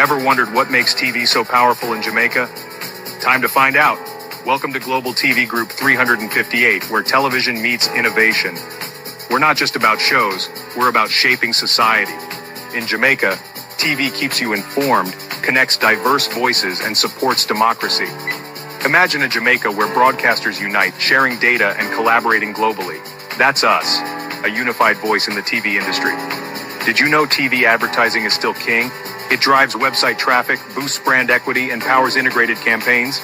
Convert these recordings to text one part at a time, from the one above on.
Ever wondered what makes TV so powerful in Jamaica? Time to find out. Welcome to Global TV Group 358, where television meets innovation. We're not just about shows, we're about shaping society. In Jamaica, TV keeps you informed, connects diverse voices, and supports democracy. Imagine a Jamaica where broadcasters unite, sharing data and collaborating globally. That's us, a unified voice in the TV industry. Did you know TV advertising is still king? It drives website traffic, boosts brand equity, and powers integrated campaigns.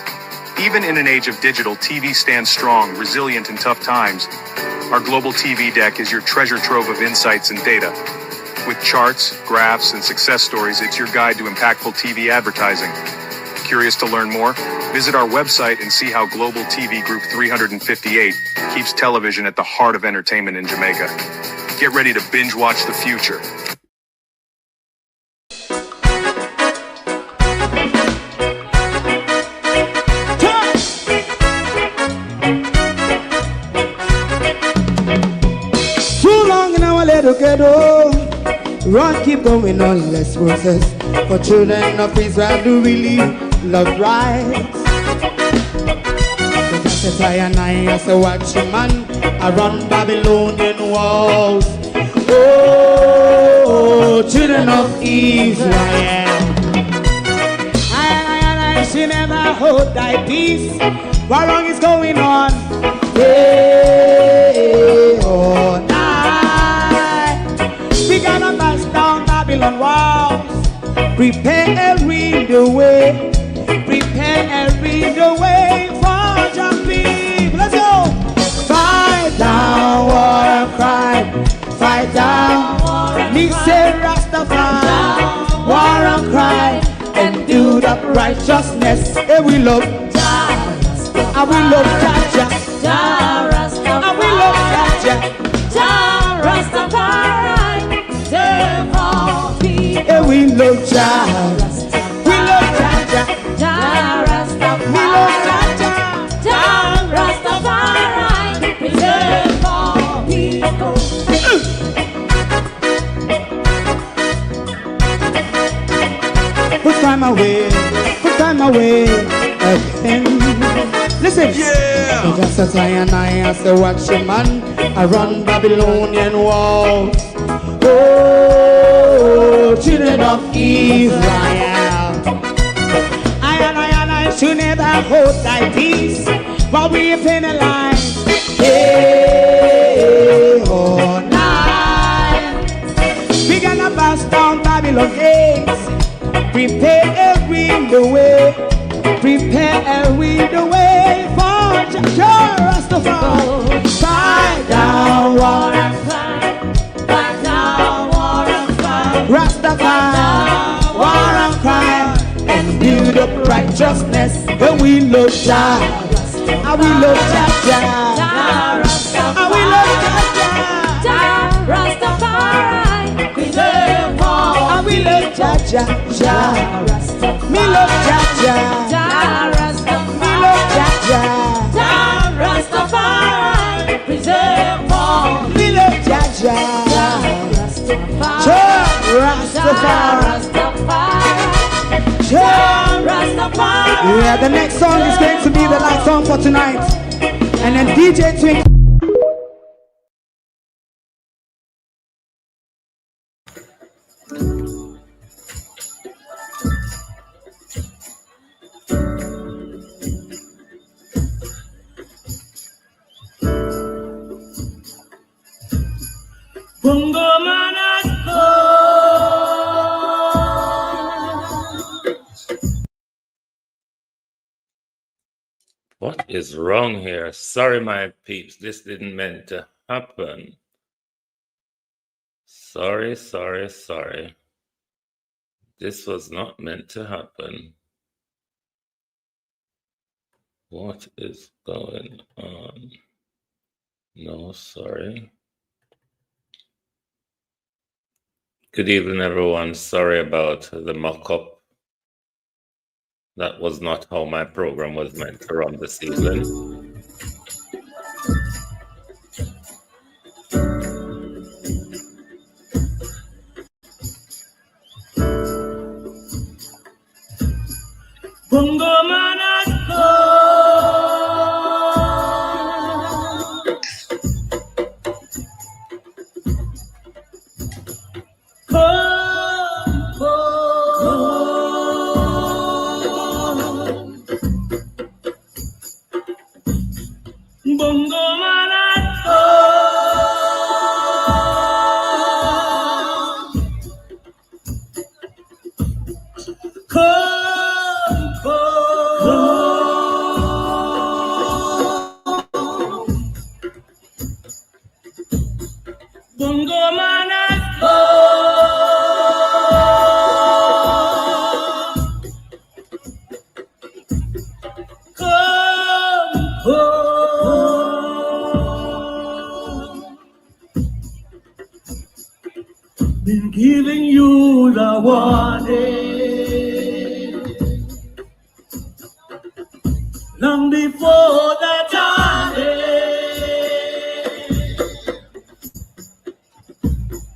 Even in an age of digital, TV stands strong, resilient in tough times. Our global TV deck is your treasure trove of insights and data. With charts, graphs, and success stories, it's your guide to impactful TV advertising. Curious to learn more? Visit our website and see how Global TV Group 358 keeps television at the heart of entertainment in Jamaica. Get ready to binge watch the future. Too long in our little ghetto, run keep going on less process. For children of Israel do really love rights. So just as I and I as a watching man, I run Babylonian walls. Oh, children of Israel, I should never hold thy peace. What wrong is going on? Hey, oh, night. We gonna bust down Babylon walls. Prepare every the way. Prepare every the way for your people. Let's go. Fight down war and crime. Fight down war and crime. Say Rastafari. War and crime. And do the righteousness. And we love Jah. And we love Jah. Jah Rastafari. And we love Jah. Jah Rastafari. Save all people. And we love Jah. We love Jah. Jah Rastafari. We love Jah. Jah Rastafari. Save all people. Put time away again. Listen, yeah. Just as I and I as a watching man, I run Babylonian walls. Oh, children of Israel, I should never hold thy peace while we penalize. Hey, oh, night. We gonna bust down Babylon gates. Prepare every the way. Prepare every the way for Jah Rastafari. Fight down war and crime. Fight down war and crime. Rastafari, war and crime, and build up righteousness. And we love Jah, and we love Jah, and we love Jah, Rastafari. We love all, and we love Jah, me love Jah, me love Jah, Rastafari. Preserve all, me love Jah, Rastafari. Yeah, the next song is going to be the last song for tonight. And then DJ Twink. What is wrong here? Sorry, my peeps. This didn't meant to happen. Sorry. This was not meant to happen. What is going on? No, sorry. Good evening, everyone. Sorry about the mock-up. That was not how my program was meant to run this evening. Bongo man has Bongo man has Bongo man has been giving you the warning long before the time.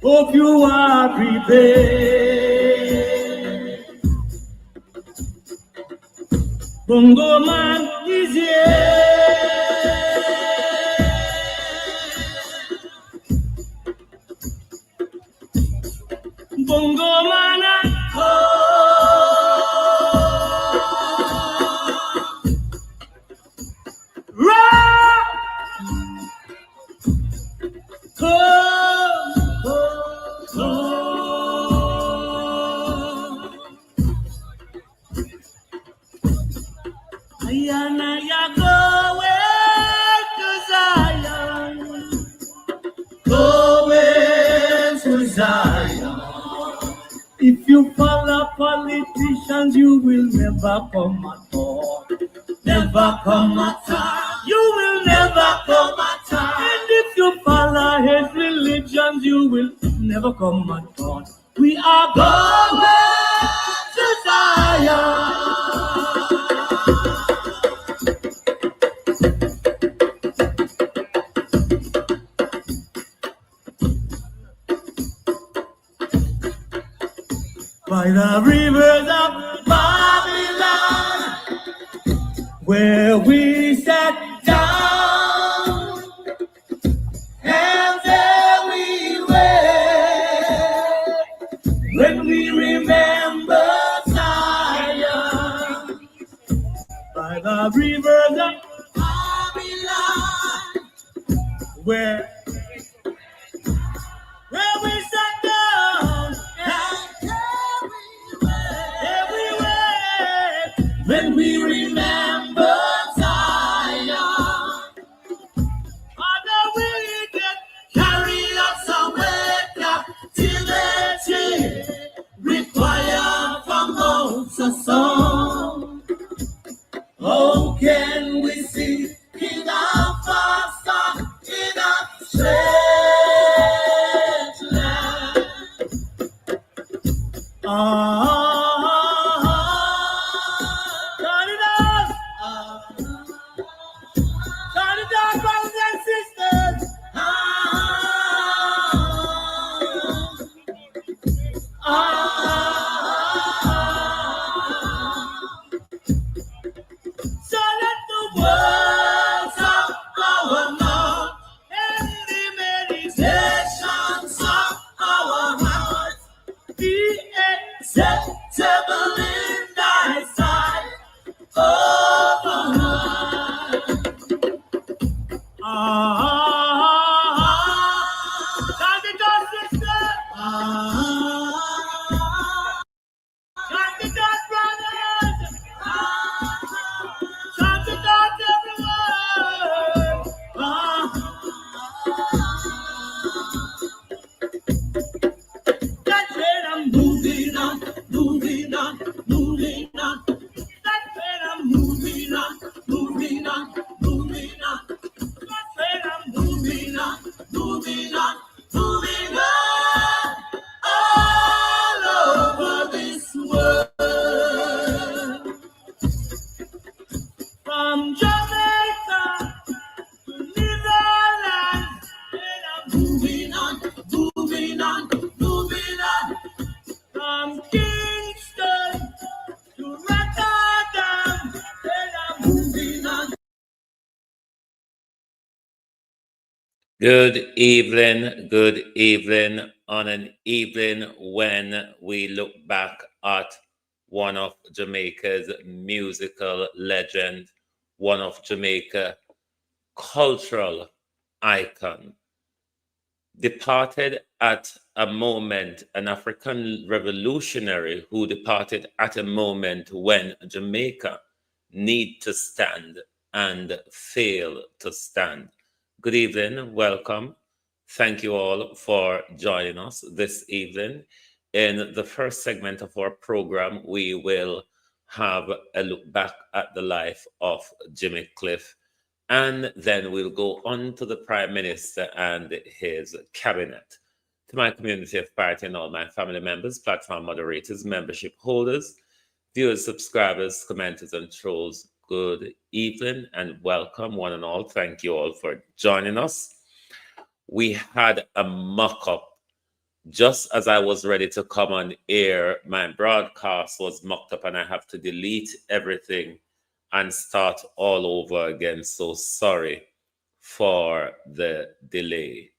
Hope you are prepared. Bongo man is here. Bongo man if you follow politicians, you will never come at all. Never come at all. You will never come at all. And if you follow his religions, you will never come at all. We are going to Zion. By the rivers of Babylon, where we sat down, and there we were, when we remember Zion. By the rivers of Babylon, where we sat down, when we remember Zion, on the wicked carry us away, captivity required from us a song. Oh, can we see enough of sun in a strange land? Brothers and sisters, so let the words of our mouth and the meditations of our hearts be acceptable in thy sight, oh God. Chant it out, sister. Chant it out, brothers. Chant it out, everyone. That train I'm moving on, moving on, Good evening. On an evening when we look back at one of Jamaica's musical legend, one of Jamaica cultural icon, departed at a moment, an African revolutionary who departed at a moment when Jamaica need to stand and fail to stand. Good evening, welcome. Thank you all for joining us this evening. In the first segment of our program, we will have a look back at the life of Jimmy Cliff, and then we'll go on to the Prime Minister and his cabinet. To my community of party and all my family members, platform moderators, membership holders, viewers, subscribers, commenters, and trolls, good evening and welcome, one and all. Thank you all for joining us. We had a mock up. Just as I was ready to come on air, my broadcast was mocked up and I have to delete everything and start all over again. So sorry for the delay.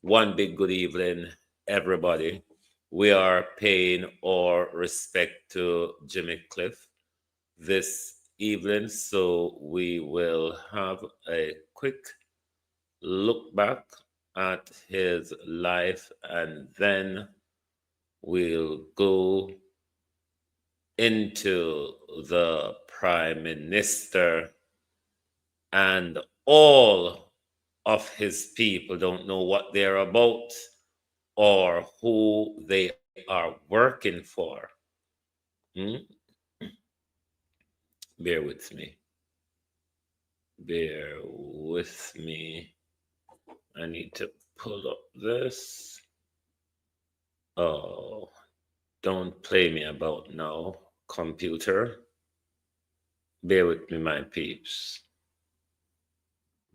One big good evening, everybody. We are paying our respect to Jimmy Cliff this evening, so we will have a quick look back at his life and then we'll go into the Prime Minister, and all of his people don't know what they're about or who they are working for. Bear with me. Bear with me. I need to pull up this. Oh, don't play me about now, computer. Bear with me, my peeps.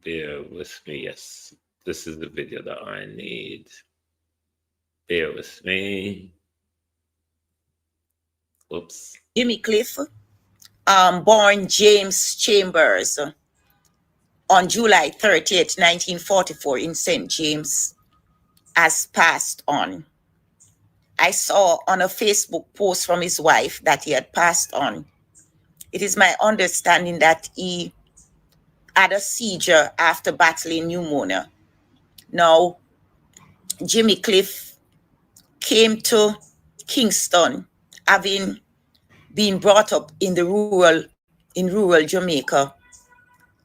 Bear with me. Yes, this is the video that I need. Bear with me. Oops. Jimmy Cliff, born James Chambers on July 30th, 1944 in St. James, has passed on. I saw on a Facebook post from his wife that he had passed on. It is my understanding that he had a seizure after battling pneumonia. Now, Jimmy Cliff came to Kingston having been brought up in rural Jamaica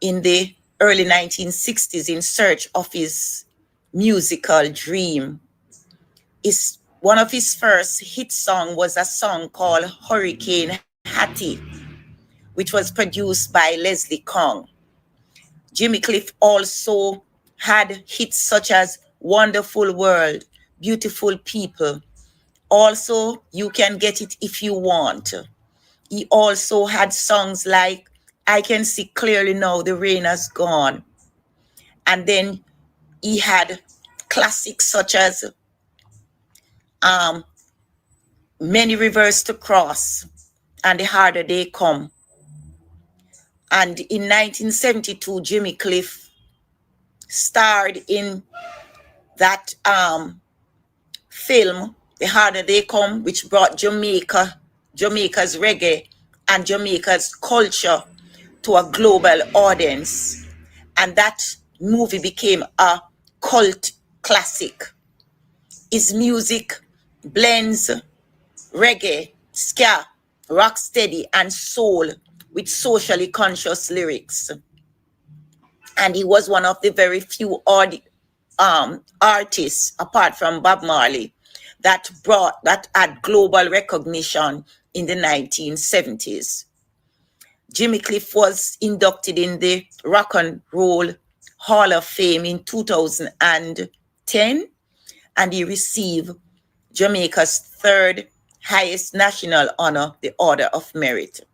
in the early 1960s in search of his musical dream. One of his first hit song was a song called Hurricane Hattie, which was produced by Leslie Kong. Jimmy Cliff also had hits such as Wonderful World, Beautiful People. Also, You Can Get It If You Want. He also had songs like I Can See Clearly Now the Rain Has Gone. And then he had classics such as Many Rivers to Cross and The Harder They Come. And in 1972, Jimmy Cliff starred in that film, The Harder They Come, which brought Jamaica's reggae and Jamaica's culture to a global audience. And that movie became a cult classic. His music blends reggae, ska, rocksteady, and soul with socially conscious lyrics. And he was one of the very few artists, apart from Bob Marley, that had global recognition in the 1970s. Jimmy Cliff was inducted in the Rock and Roll Hall of Fame in 2010, and he received Jamaica's third highest national honor, the Order of Merit.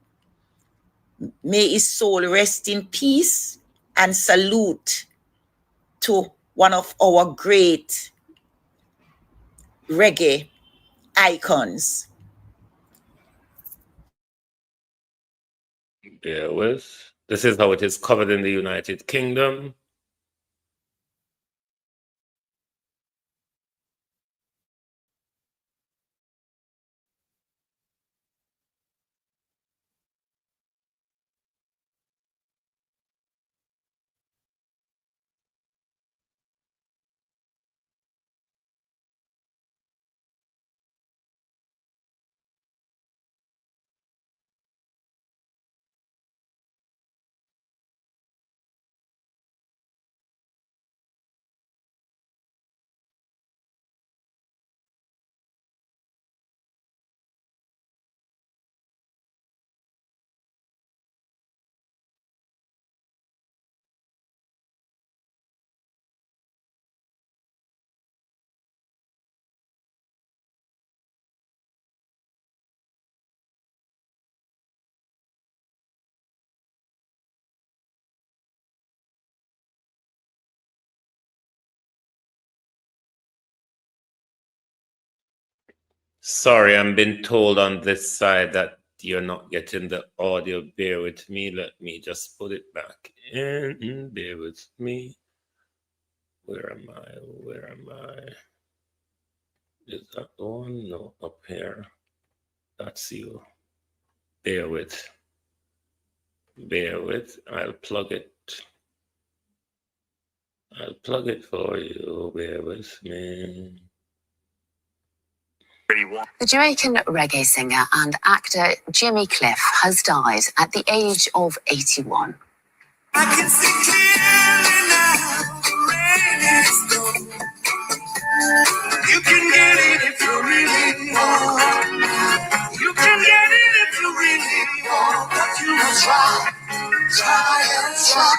May his soul rest in peace, and salute to one of our great reggae icons. Bear with. This is how it is covered in the United Kingdom. Sorry, I'm being told on this side that you're not getting the audio. Bear with me. Let me just put it back in. Bear with me. Where am I? Where am I? Is that the one? No, up here. That's you. Bear with. Bear with. I'll plug it. I'll plug it for you. Bear with me. The Jamaican reggae singer and actor Jimmy Cliff has died at the age of 81. I can see clearly now, the rain is gone. You can get it if you really want. You can get it if you really want. But you must try, try and try.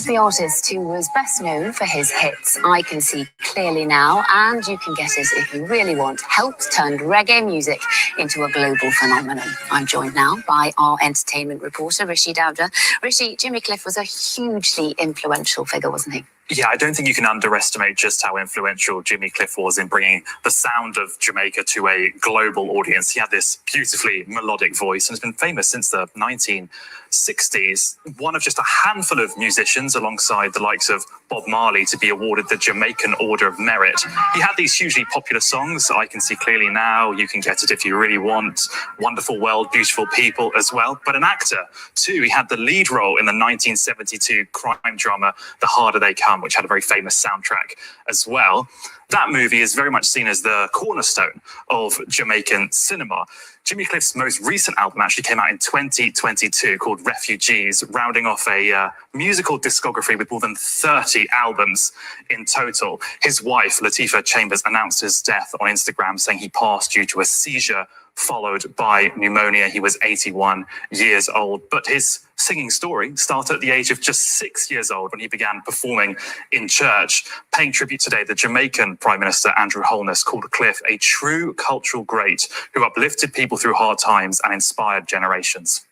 The artist, who was best known for his hits I Can See Clearly Now and You Can Get It If You Really Want, helped turn reggae music into a global phenomenon. I'm joined now by our entertainment reporter, Rishi Dowda. Rishi, Jimmy Cliff was a hugely influential figure, wasn't he? Yeah, I don't think you can underestimate just how influential Jimmy Cliff was in bringing the sound of Jamaica to a global audience. He had this beautifully melodic voice and has been famous since the 1960s. One of just a handful of musicians alongside the likes of Bob Marley to be awarded the Jamaican Order of Merit. He had these hugely popular songs, I Can See Clearly Now, You Can Get It If You Really Want, Wonderful World, Beautiful People as well. But an actor too. He had the lead role in the 1972 crime drama The Harder They Come, which had a very famous soundtrack as well. That movie is very much seen as the cornerstone of Jamaican cinema. Jimmy Cliff's most recent album actually came out in 2022 called Refugees, rounding off a musical discography with more than 30 albums in total. His wife, Latifah Chambers, announced his death on Instagram, saying he passed due to a seizure followed by pneumonia. He was 81 years old, but his singing story started at the age of just 6 years old when he began performing in church. Paying tribute today, the Jamaican Prime Minister Andrew Holness called Cliff a true cultural great who uplifted people through hard times and inspired generations.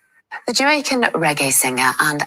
The Jamaican reggae singer and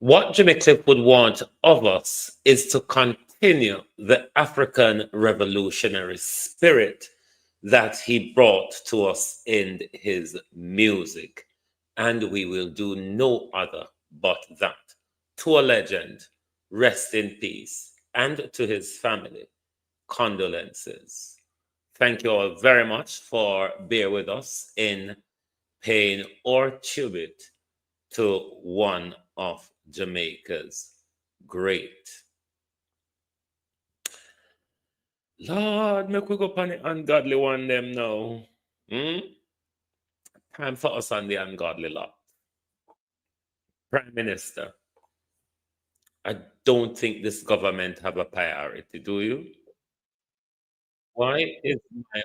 What Jimmy Cliff would want of us is to continue the African revolutionary spirit that he brought to us in his music. And we will do no other but that. To a legend, rest in peace. And to his family, condolences. Thank you all very much for being with us in paying our tribute to one of Jamaica's great. Lord, make we go on the ungodly one them now. Time for us on the ungodly lot. Prime Minister, I don't think this government have a priority, do you? Why is my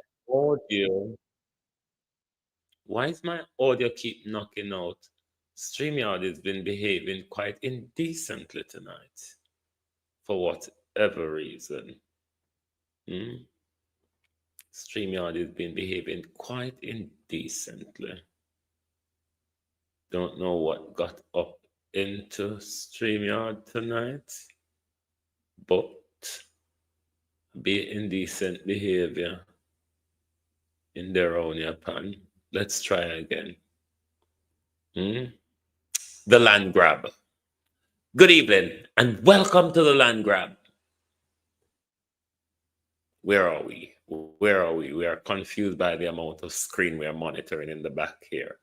audio keep knocking out? StreamYard has been behaving quite indecently tonight, for whatever reason. StreamYard has been behaving quite indecently. Don't know what got up into StreamYard tonight, but be indecent behavior in their own Japan. Let's try again. The land grab. Good evening and welcome to the land grab. Where are we? Where are we? We are confused by the amount of screen we are monitoring in the back here.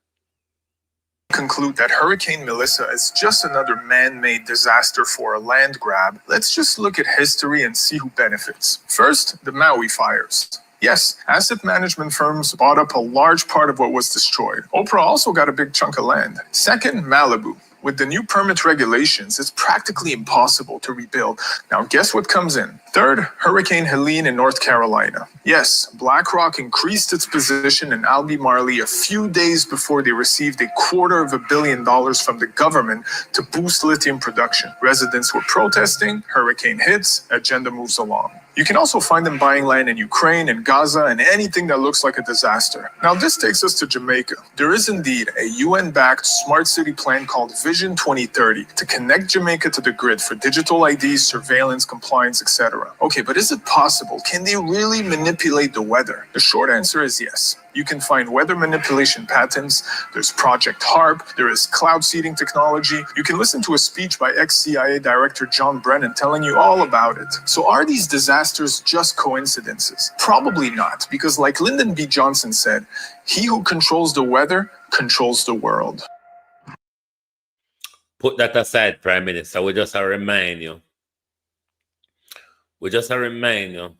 Conclude that Hurricane Melissa is just another man-made disaster for a land grab, let's just look at history and see who benefits. First, the Maui fires. Yes, asset management firms bought up a large part of what was destroyed. Oprah also got a big chunk of land. Second, Malibu. With the new permit regulations, it's practically impossible to rebuild. Now, guess what comes in? Third, Hurricane Helene in North Carolina. Yes, BlackRock increased its position in Albemarle Marley a few days before they received $250 million from the government to boost lithium production. Residents were protesting, hurricane hits, agenda moves along. You can also find them buying land in Ukraine and Gaza and anything that looks like a disaster. Now this takes us to Jamaica. There is indeed a UN-backed smart city plan called Vision 2030 to connect Jamaica to the grid for digital IDs, surveillance, compliance, etc. Okay, but is it possible? Can they really manipulate the weather? The short answer is yes. You can find weather manipulation patents. There's Project HARP. There is cloud seeding technology. You can listen to a speech by ex-CIA Director John Brennan telling you all about it. So are these disasters just coincidences? Probably not, because like Lyndon B. Johnson said, he who controls the weather controls the world. Put that aside, Prime Minister. We just remind you.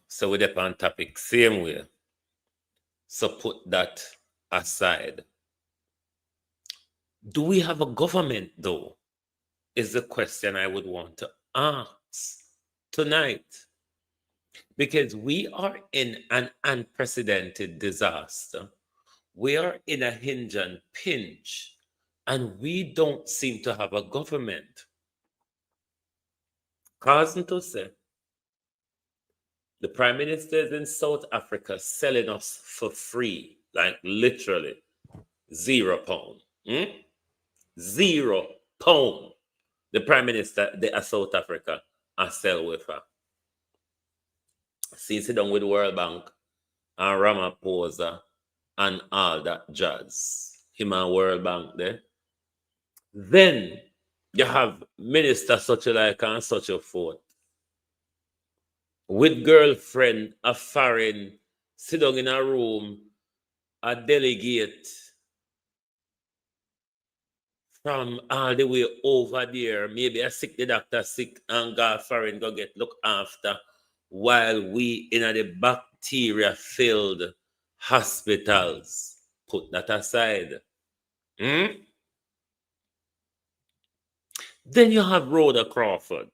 So we're up on topic same way. So put that aside. Do we have a government, though? Is the question I would want to ask tonight. Because we are in an unprecedented disaster. We are in a hinge and pinch, and we don't seem to have a government. Cousin to say, the Prime Minister is in South Africa selling us for free, like literally £0. £0. The Prime Minister of South Africa I sell with her. Sit down with World Bank and Ramaphosa and all that jazz. Him and World Bank there. Then you have minister such a like and such a forth. With girlfriend, a foreign, sit down in a room, a delegate from all the way over there. Maybe the doctor sick and go foreign, go get looked after while we in the bacteria-filled hospitals. Put that aside. Then you have Rhoda Crawford,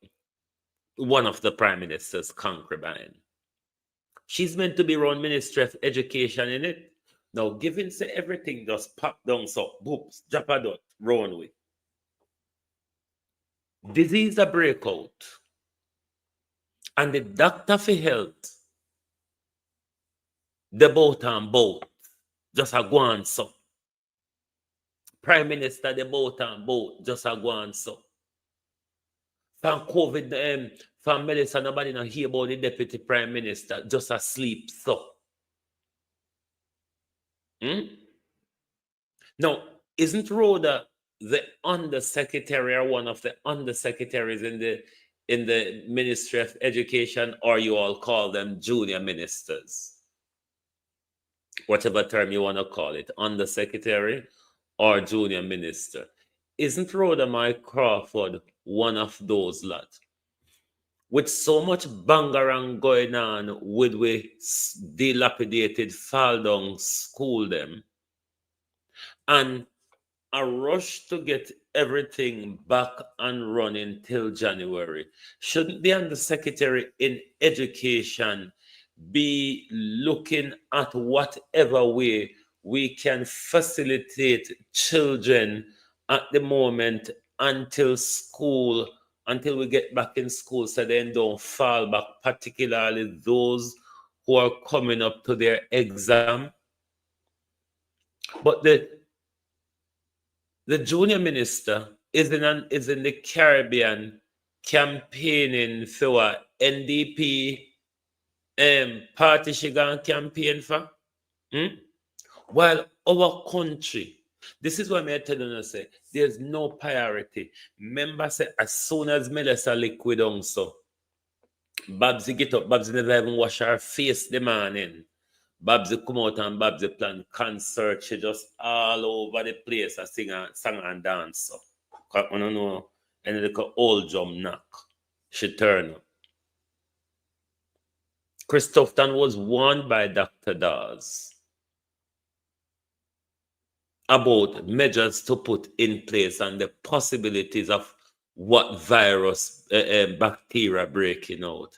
one of the Prime Minister's concubine. She's meant to be run Ministry of Education in it. Now, given say everything just pop down, so boops, drop a dot, run with. Disease a breakout. And the doctor for health, the boat and boat, just a go on so. Prime Minister, the boat and boat, just a go on so. From COVID, from Melissa, nobody not hear about the Deputy Prime Minister, just asleep so. Now, isn't Rhoda the undersecretary or one of the undersecretaries in the Ministry of Education, or you all call them junior ministers? Whatever term you want to call it, undersecretary or junior minister. Isn't Rhoda Mike Crawford one of those lot? With so much bangarang going on with we dilapidated, fall down school them, and a rush to get everything back and running till January. Shouldn't the Undersecretary in Education be looking at whatever way we can facilitate children at the moment until we get back in school, so they don't fall back, particularly those who are coming up to their exam? But the junior minister is in the Caribbean campaigning for a NDP party she gonna campaign for. While our country This is what I tell you, say, there's no priority. Remember, say, as soon as Melissa liquid on so, Babsy get up, Babsy never even wash her face the morning. Babsy come out and Babsy plan concert. She just all over the place. I sing and dance. So. I don't know. And little old drum knock. She turn up. Christopherton was warned by Dr. Dawes about measures to put in place and the possibilities of what virus, bacteria breaking out.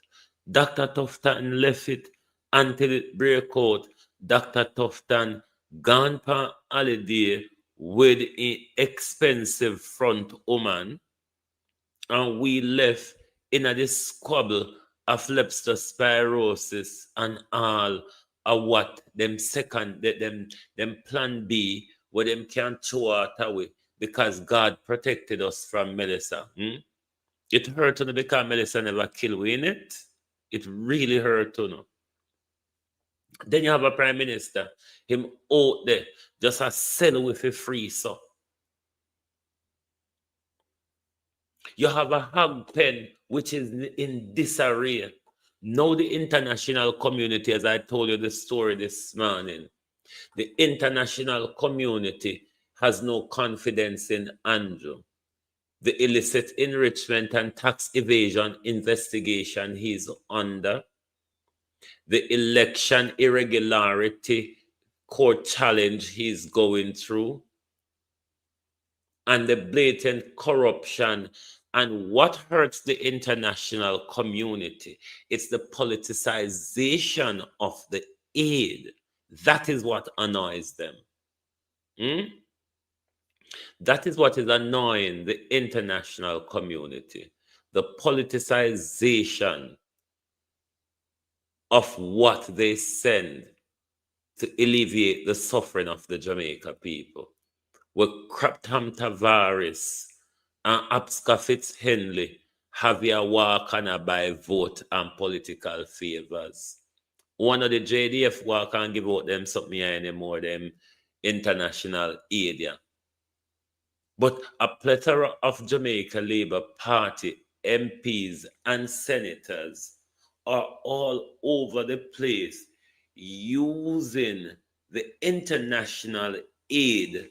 Dr. Tufton left it until it break out. Dr. Tufton gone for holiday with an expensive front woman, and we left in a this squabble of leptospirosis and all of what them second them plan B where them can't throw out away because God protected us from Melissa. It hurt you because Melissa never killed we in it. It really hurt you. Then you have a prime minister, him out there, just a sell with a free so. You have a hog pen which is in disarray. Now the international community, as I told you the story this morning, the international community has no confidence in Andrew. The illicit enrichment and tax evasion investigation he's under, the election irregularity court challenge he's going through, and the blatant corruption. And what hurts the international community? It's the politicization of the aid. That is what annoys them. That is what is annoying the international community. The politicization of what they send to alleviate the suffering of the Jamaica people. With Craptam Tavares and Abska Fitzhenley have a walk and a buy vote and political favors. One of the JDF walk and give out them something anymore, them international aid. But a plethora of Jamaica Labour Party MPs and senators are all over the place using the international aid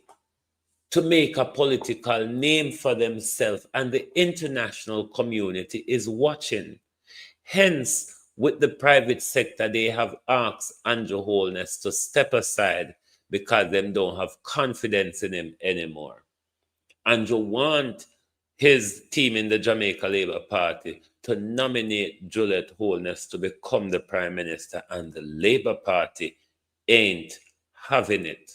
to make a political name for themselves, and the international community is watching. Hence, with the private sector, they have asked Andrew Holness to step aside because they don't have confidence in him anymore. Andrew wants his team in the Jamaica Labour Party to nominate Juliet Holness to become the Prime Minister, and the Labour Party ain't having it.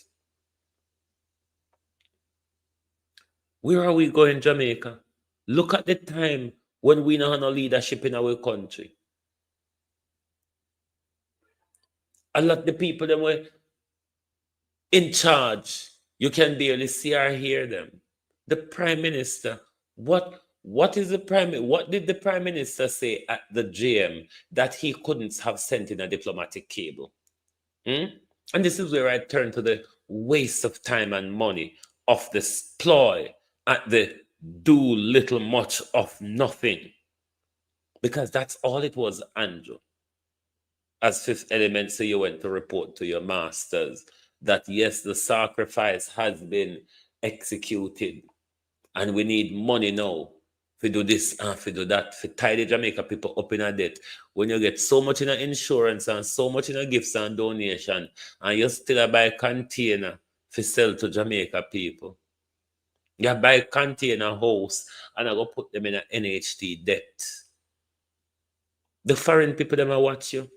Where are we going, Jamaica? Look at the time when we don't have no leadership in our country. A lot of the people that were in charge, you can barely see or hear them. The Prime Minister, what did the Prime Minister say at the GM that he couldn't have sent in a diplomatic cable? And this is where I turn to the waste of time and money of this ploy at the do little much of nothing. Because that's all it was, Andrew. As Fifth Element, so you went to report to your masters that yes, the sacrifice has been executed and we need money now to do this and to do that, to tie the Jamaica people up in a debt. When you get so much in a insurance and so much in a gifts and donation, and you still buy a container to sell to Jamaica people. You buy a container house and I go put them in an NHT debt. The foreign people, them watch you.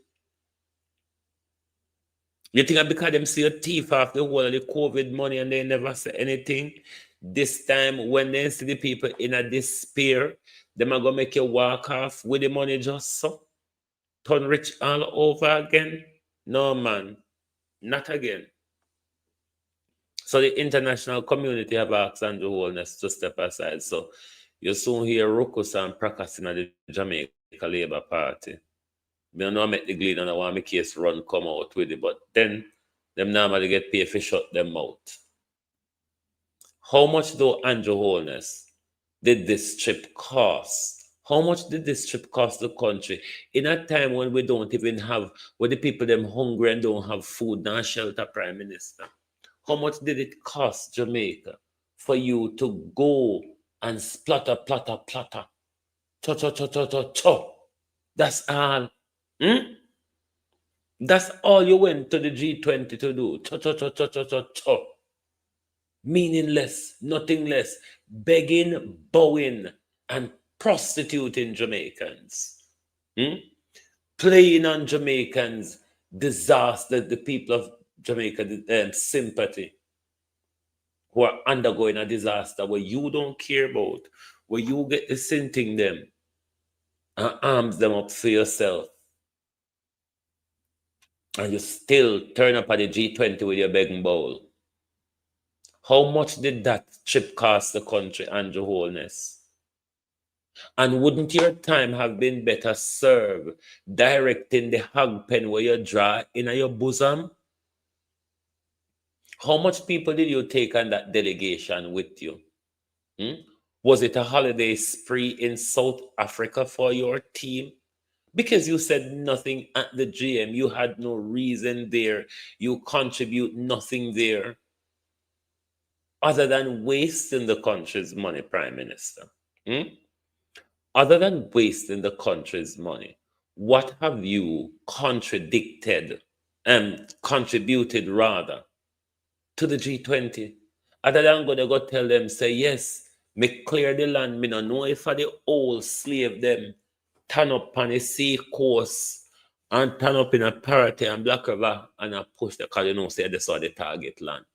You think because them see a thief off the whole of the COVID money and they never say anything? This time, when they see the people in a despair, them are going to make you walk off with the money just so? Turn rich all over again? No, man. Not again. So the international community have asked Andrew Holness to step aside. So you soon hear Rukus and Prakas in the Jamaica Labour Party. I don't know make the glean and I want my case run come out with it, but then them normally get paid for shut them out. How much though, Andrew Holness, did this trip cost? How much did this trip cost the country in a time when we don't even have, when the people them hungry and don't have food nor shelter, Prime Minister? How much did it cost Jamaica for you to go and splatter, platter, platter, cho, cho, cho, cho, cho, cho? That's all. Hmm? That's all you went to the G20 to do. Cho, cho, cho, cho, cho, cho, cho. Meaningless, nothing less. Begging, bowing, and prostituting Jamaicans. Hmm? Playing on Jamaicans' disaster, the people of Jamaica sympathy, who are undergoing a disaster where you don't care about, where you get to sinting them and arms them up for yourself. And you still turn up at the G20 with your begging bowl. How much did that trip cost the country, Andrew Holness? And wouldn't your time have been better served directing the hog pen where you draw in your bosom? How much people did you take on that delegation with you? Was it a holiday spree in South Africa for your team? Because you said nothing at the GM, you had no reason there, you contribute nothing there, other than wasting the country's money, Prime Minister. Other than wasting the country's money, what have you contradicted and contributed rather to the G20? Other than going to go tell them, say, yes, me clear the land, me no know if I the old slave them turn up on the sea coast and turn up in a Parity and Black River and I push the, because you know, say they saw the target land.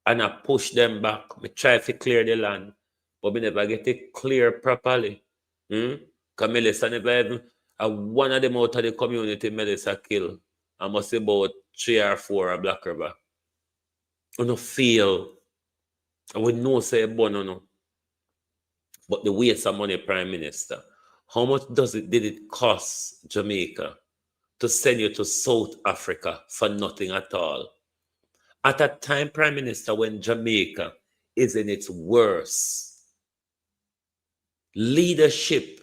And I push them back. Me try to clear the land, but me never get it clear properly. Because Melissa never even, one of them out of the community Melissa kill. I must say about 3 or 4 of Black River. You know, feel, I would know say born or no. But the waste of money, Prime Minister, how much did it cost Jamaica to send you to South Africa for nothing at all? At a time, Prime Minister, when Jamaica is in its worst, leadership,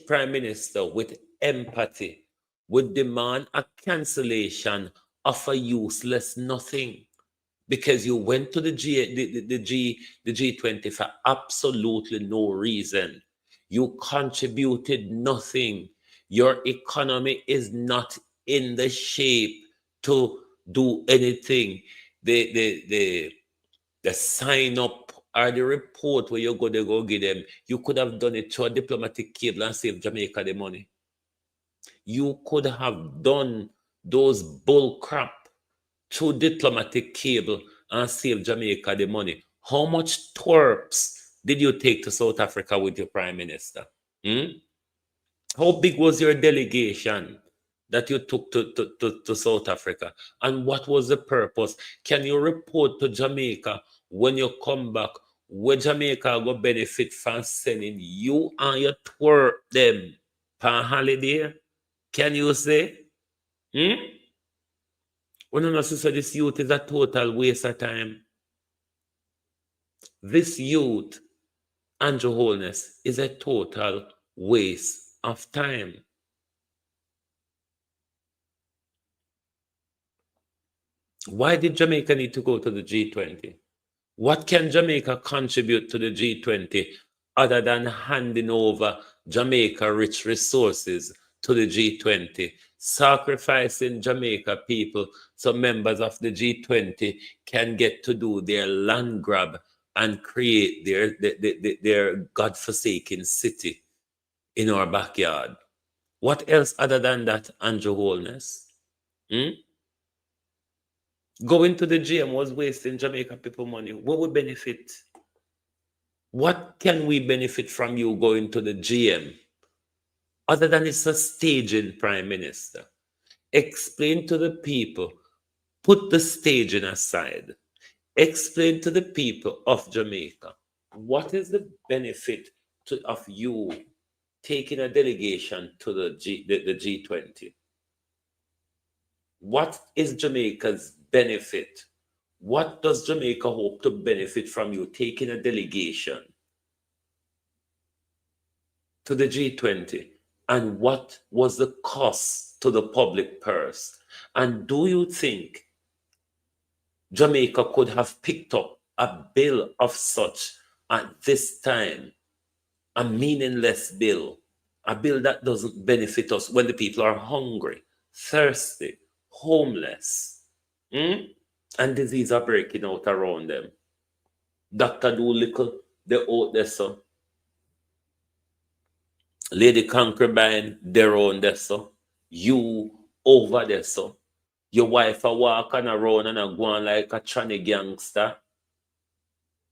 Prime Minister, with empathy, would demand a cancellation of a useless nothing, because you went to the G20 for absolutely no reason. You contributed nothing. Your economy is not in the shape to do anything. The sign up or the report where you're going to go get them, you could have done it through a diplomatic cable and save Jamaica the money. You could have done those bull crap through diplomatic cable and save Jamaica the money. How much twerps did you take to South Africa with your Prime Minister? How big was your delegation that you took to South Africa? And what was the purpose? Can you report to Jamaica when you come back where Jamaica will benefit from sending you and your twerp them per holiday? Can you say? When you know, so this youth is a total waste of time. This youth, Andrew Holness, is a total waste of time. Why did Jamaica need to go to the G20? What can Jamaica contribute to the G20 other than handing over Jamaica rich resources to the G20, sacrificing Jamaica people so members of the G20 can get to do their land grab and create their godforsaken city in our backyard? What else other than that, Andrew Holness? Going to the GM was wasting Jamaica people money. What would benefit? What can we benefit from you going to the GM? Other than it's a staging, Prime Minister. Explain to the people, put the staging aside. Explain to the people of Jamaica, what is the benefit of you taking a delegation to the G20? What is Jamaica's benefit What does Jamaica hope to benefit from you taking a delegation to the G20? And what was the cost to the public purse? And do you think Jamaica could have picked up a bill of such at this time? A meaningless bill, a bill that doesn't benefit us when the people are hungry, thirsty, homeless, and disease are breaking out around them. Dr. Doolittle, they're out there, so. Lady Concubine, they're on there, so. You over there, so. Your wife are walking around and are going like a tranny gangster.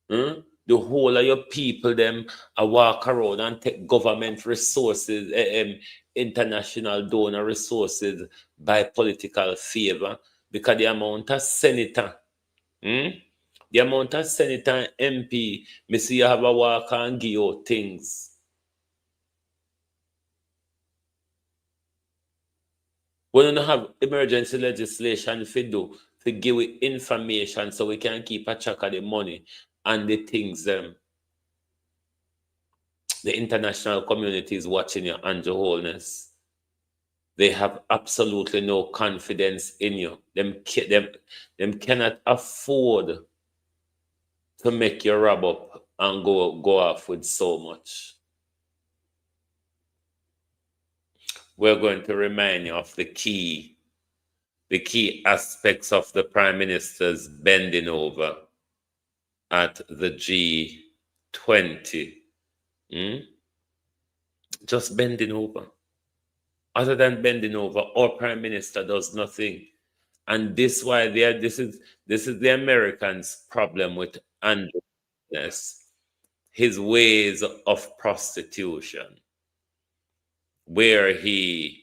The whole of your people, them, walk around and take government resources, international donor resources by political favor, because the amount of senator, the amount of senator and MP, me see you have a walk and give you things. We don't have emergency legislation to give we information so we can keep a track of the money and the things the international community is watching you, Andrew Holness. They have absolutely no confidence in you. Them cannot afford to make you rub up and go off with so much. We're going to remind you of the key aspects of the Prime Minister's bending over at the G20. Just bending over. Other than bending over, our Prime Minister does nothing. And this is the Americans' problem with Andrew Holness, his ways of prostitution, where he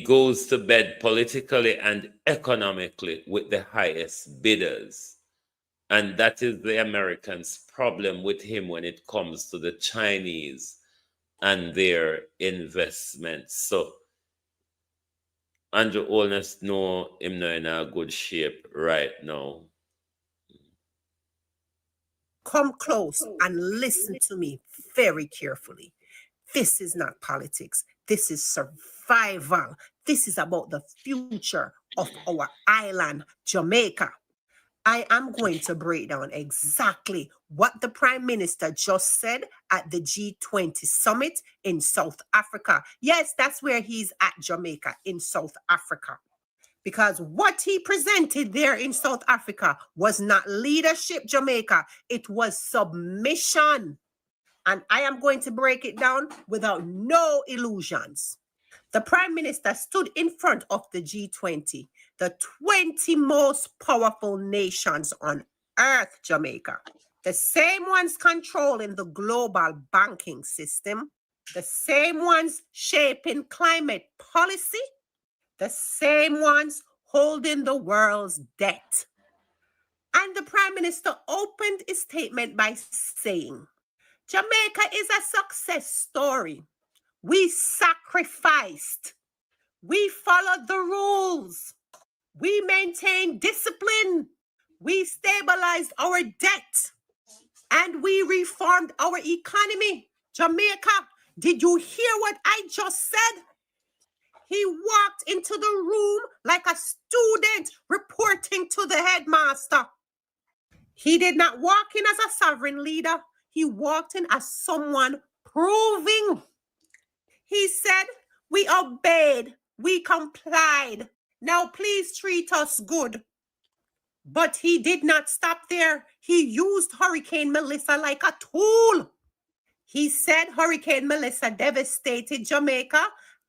goes to bed politically and economically with the highest bidders. And that is the Americans' problem with him when it comes to the Chinese and their investments. So Andrew Holness know him not in a good shape right now. Come close and listen to me very carefully. This is not politics. This is survival. This is about the future of our island, Jamaica. I am going to break down exactly what the Prime Minister just said at the G20 summit in South Africa. Yes, that's where he's at, Jamaica, in South Africa. Because what he presented there in South Africa was not leadership, Jamaica. It was submission. And I am going to break it down without no illusions. The Prime Minister stood in front of the G20, the 20 most powerful nations on earth, Jamaica. The same ones controlling the global banking system, the same ones shaping climate policy, the same ones holding the world's debt. And the Prime Minister opened his statement by saying, Jamaica is a success story. We sacrificed. We followed the rules. We maintained discipline. We stabilized our debt. And we reformed our economy. Jamaica, did you hear what I just said? He walked into the room like a student reporting to the headmaster. He did not walk in as a sovereign leader. He walked in as someone proving. He said, we obeyed, we complied. Now please treat us good. But he did not stop there. He used Hurricane Melissa like a tool. He said Hurricane Melissa devastated Jamaica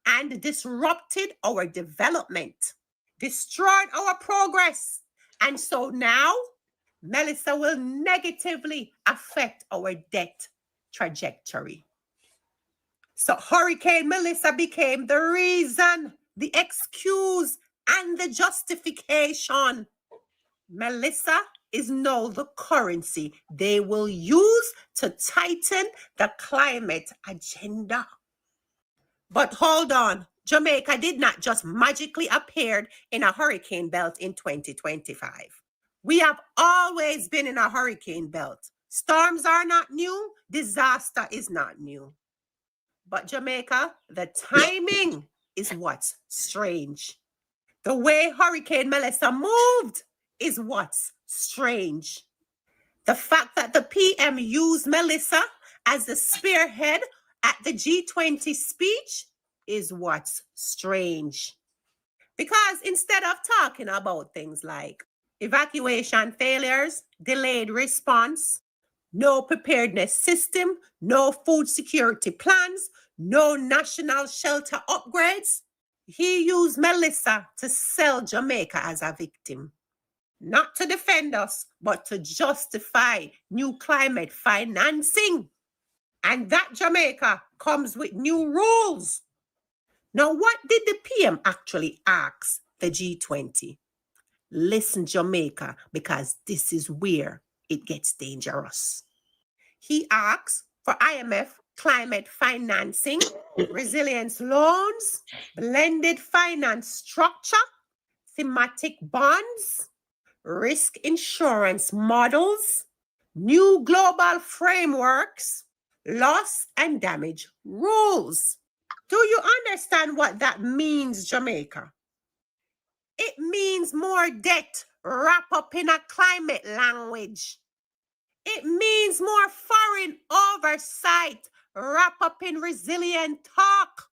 and disrupted our development, destroyed our progress. And so now, Melissa will negatively affect our debt trajectory. So Hurricane Melissa became the reason, the excuse, and the justification. Melissa is now the currency they will use to tighten the climate agenda. But hold on, Jamaica did not just magically appear in a hurricane belt in 2025. We have always been in a hurricane belt. Storms are not new. Disaster is not new. But Jamaica, the timing is what's strange. The way Hurricane Melissa moved is what's strange. The fact that the PM used Melissa as the spearhead at the G20 speech is what's strange. Because instead of talking about things like evacuation failures, delayed response, no preparedness system, no food security plans, no national shelter upgrades, he used Melissa to sell Jamaica as a victim. Not to defend us, but to justify new climate financing. And that Jamaica comes with new rules. Now, what did the PM actually ask the G20? Listen, Jamaica, because this is where it gets dangerous. He asks for IMF climate financing, resilience loans, blended finance structure, thematic bonds, risk insurance models, new global frameworks, loss and damage rules. Do you understand what that means, Jamaica? It means more debt wrapped up in a climate language. It means more foreign oversight wrapped up in resilient talk.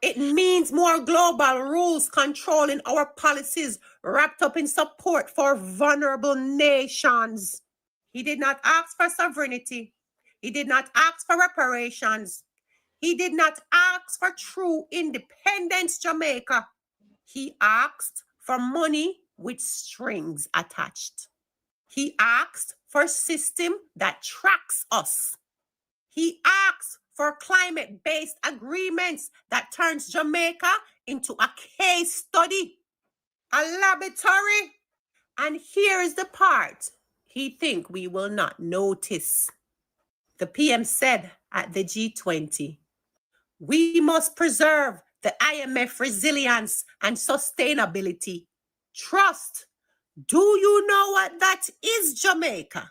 It means more global rules controlling our policies wrapped up in support for vulnerable nations. He did not ask for sovereignty. He did not ask for reparations. He did not ask for true independence, Jamaica. He asked for money with strings attached. He asked for a system that tracks us. He asked for climate-based agreements that turns Jamaica into a case study, a laboratory. And here is the part he think we will not notice. The PM said at the G20, we must preserve the IMF resilience and sustainability. Trust. Do you know what that is, Jamaica?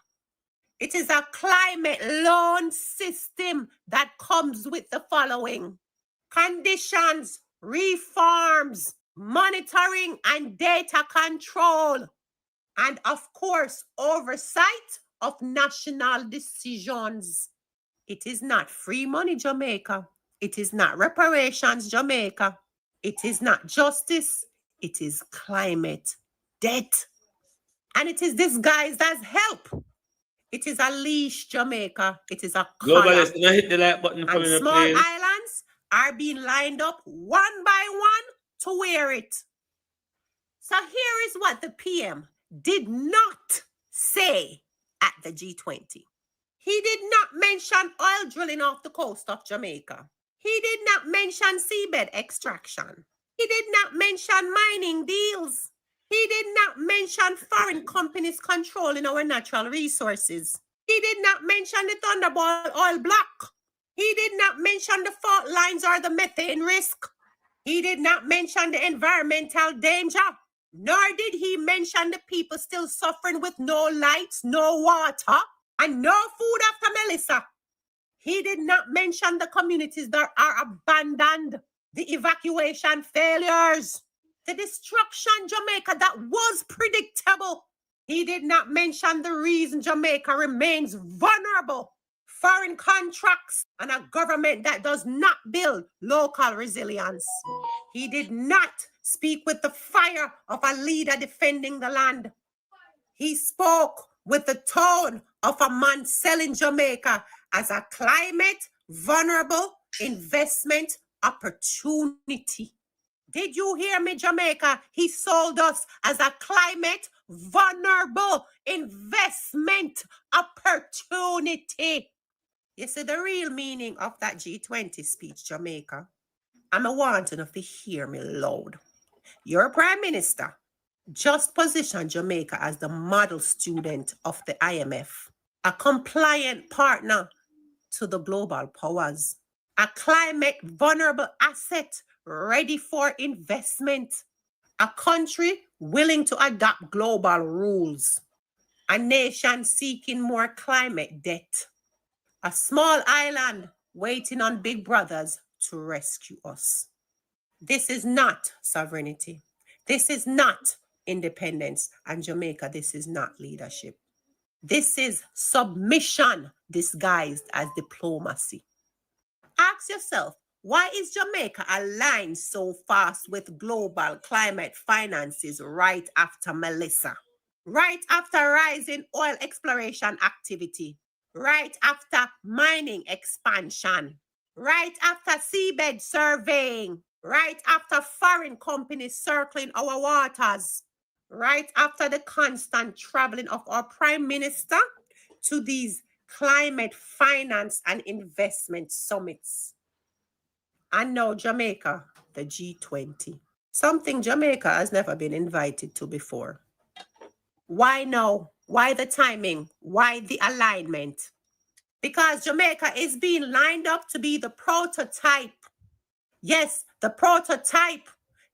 It is a climate loan system that comes with the following: conditions, reforms, monitoring and data control, and of course, oversight of national decisions. It is not free money, Jamaica. It is not reparations, Jamaica. It is not justice. It is climate debt. And it is disguised as help. It is a leash, Jamaica. It is a collar. Globalist, you know, hit the like button for And me, small please. islands are being lined up one by one to wear it. So here is what the PM did not say at the G20. He did not mention oil drilling off the coast of Jamaica. He did not mention seabed extraction. He did not mention mining deals. He did not mention foreign companies controlling our natural resources. He did not mention the Thunderball oil block. He did not mention the fault lines or the methane risk. He did not mention the environmental danger. Nor did he mention the people still suffering with no lights, no water, and no food after Melissa. He did not mention the communities that are abandoned, the evacuation failures, the destruction, Jamaica, that was predictable. He did not mention the reason Jamaica remains vulnerable: foreign contracts and a government that does not build local resilience. He did not speak with the fire of a leader defending the land. He spoke with the tone of a man selling Jamaica as a climate vulnerable investment opportunity. Did you hear me, Jamaica? He sold us as a climate vulnerable investment opportunity. You see the real meaning of that G20 speech, Jamaica? I'm a wanting to hear me loud. Your Prime Minister just positioned Jamaica as the model student of the IMF, a compliant partner to the global powers, a climate vulnerable asset ready for investment, a country willing to adopt global rules, a nation seeking more climate debt, a small island waiting on big brothers to rescue us. This is not sovereignty. This is not independence. And Jamaica, this is not leadership. This is submission disguised as diplomacy. Ask yourself, why is Jamaica aligned so fast with global climate finances right after Melissa? Right after rising oil exploration activity? Right after mining expansion? Right after seabed surveying? Right after foreign companies circling our waters? Right after the constant traveling of our Prime Minister to these climate finance and investment summits? And now Jamaica, the G20. Something Jamaica has never been invited to before. Why now? Why the timing? Why the alignment? Because Jamaica is being lined up to be the prototype. Yes, the prototype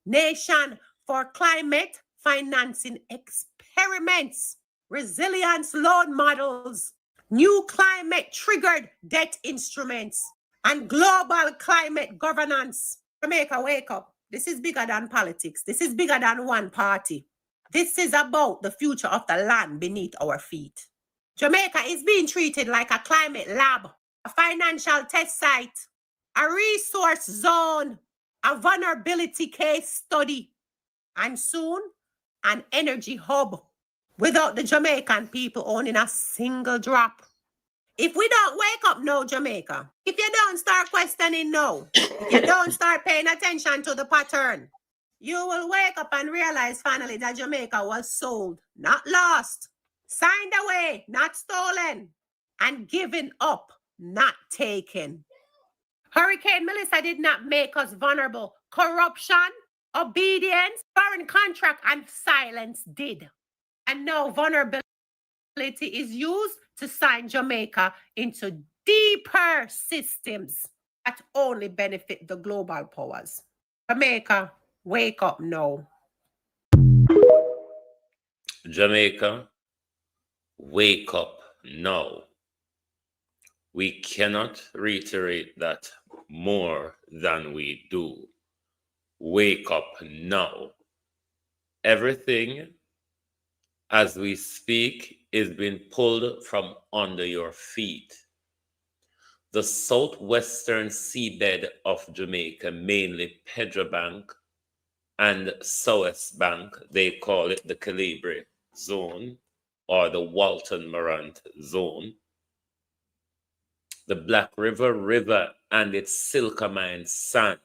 nation for climate financing experiments, resilience loan models, new climate triggered debt instruments, and global climate governance. Jamaica, wake up. This is bigger than politics. This is bigger than one party. This is about the future of the land beneath our feet. Jamaica is being treated like a climate lab, a financial test site, a resource zone, a vulnerability case study, and soon an energy hub without the Jamaican people owning a single drop. If we don't wake up now, Jamaica, if you don't start questioning now, if you don't start paying attention to the pattern, you will wake up and realize finally that Jamaica was sold, not lost, signed away, not stolen, and given up, not taken. Hurricane Melissa did not make us vulnerable. Corruption, obedience, foreign contract, and silence did. And now vulnerability is used to sign Jamaica into deeper systems that only benefit the global powers. Jamaica, wake up now. Jamaica, wake up now. We cannot reiterate that more than we do. Wake up now. Everything as we speak is being pulled from under your feet. The southwestern seabed of Jamaica, mainly Pedro Bank and South Bank, they call it the Calibri Zone or the Walton Morant Zone. The Black River and its Silkamine sand.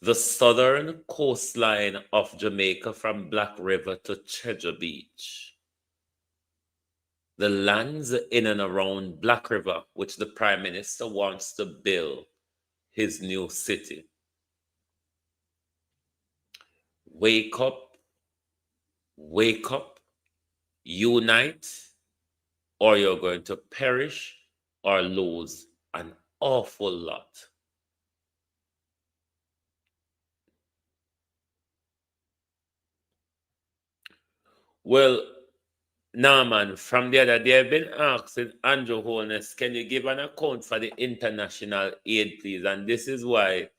The southern coastline of Jamaica from Black River to Treasure Beach. The lands in and around Black River, which the Prime Minister wants to build his new city. Wake up, unite, or you're going to perish or lose an awful lot. Well, Norman, from the other day, I've been asking Andrew Holness, can you give an account for the international aid, please? And this is why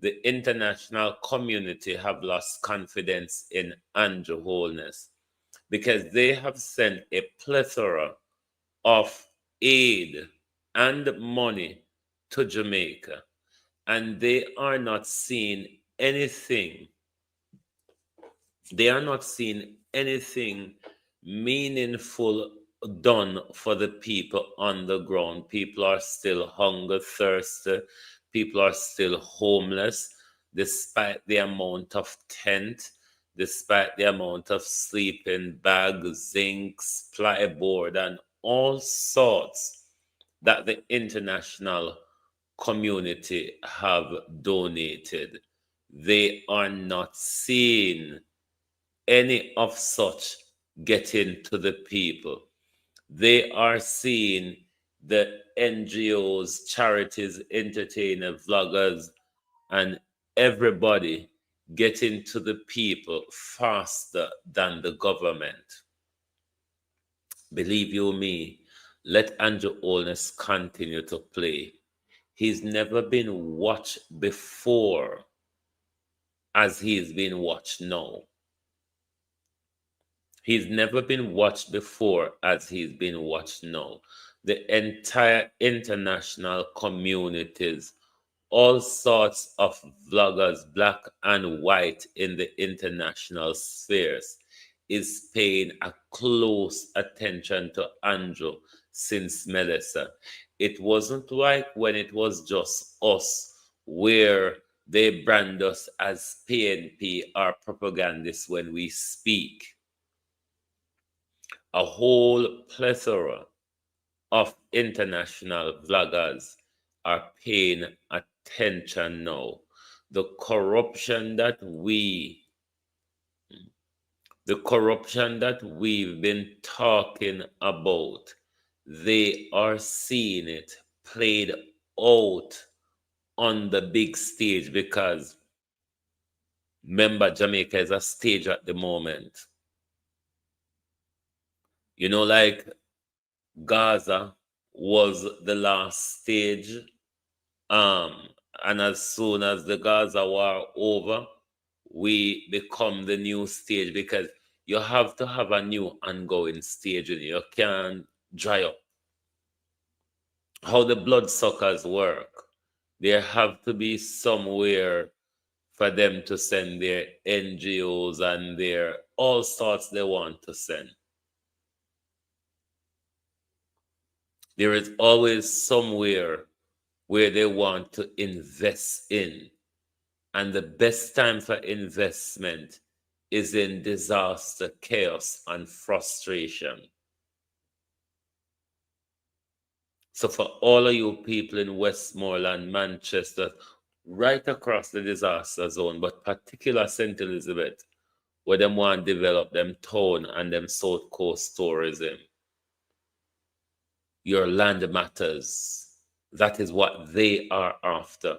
the international community have lost confidence in Andrew Holness, because they have sent a plethora of aid and money to Jamaica, and they are not seeing anything. They are not seeing anything meaningful done for the people on the ground. People are still hunger, thirsty. People are still homeless, despite the amount of tent, despite the amount of sleeping bags, zincs, plyboard, and all sorts that the international community have donated. They are not seeing any of such getting to the people. They are seeing the NGOs, charities, entertainers, vloggers, and everybody getting to the people faster than the government. Believe you me, let Andrew Holness continue to play. He's never been watched before as he's been watched now. He's never been watched before as he's been watched now. The entire international communities, all sorts of vloggers, black and white in the international spheres, is paying a close attention to Andrew since Melissa. It wasn't like when it was just us, where they brand us as PNP or propagandists when we speak. A whole plethora of international vloggers are paying attention now. The corruption that we've been talking about, they are seeing it played out on the big stage, because remember, Jamaica is a stage at the moment. You know, like Gaza was the last stage, and as soon as the Gaza war over, we become the new stage, because you have to have a new ongoing stage and you can't dry up. How the bloodsuckers work, there have to be somewhere for them to send their NGOs and their all sorts they want to send. There is always somewhere where they want to invest in. And the best time for investment is in disaster, chaos, and frustration. So for all of you people in Westmoreland, Manchester, right across the disaster zone, but particular St. Elizabeth, where them want to develop them town and them South Coast tourism, your land matters. That is what they are after.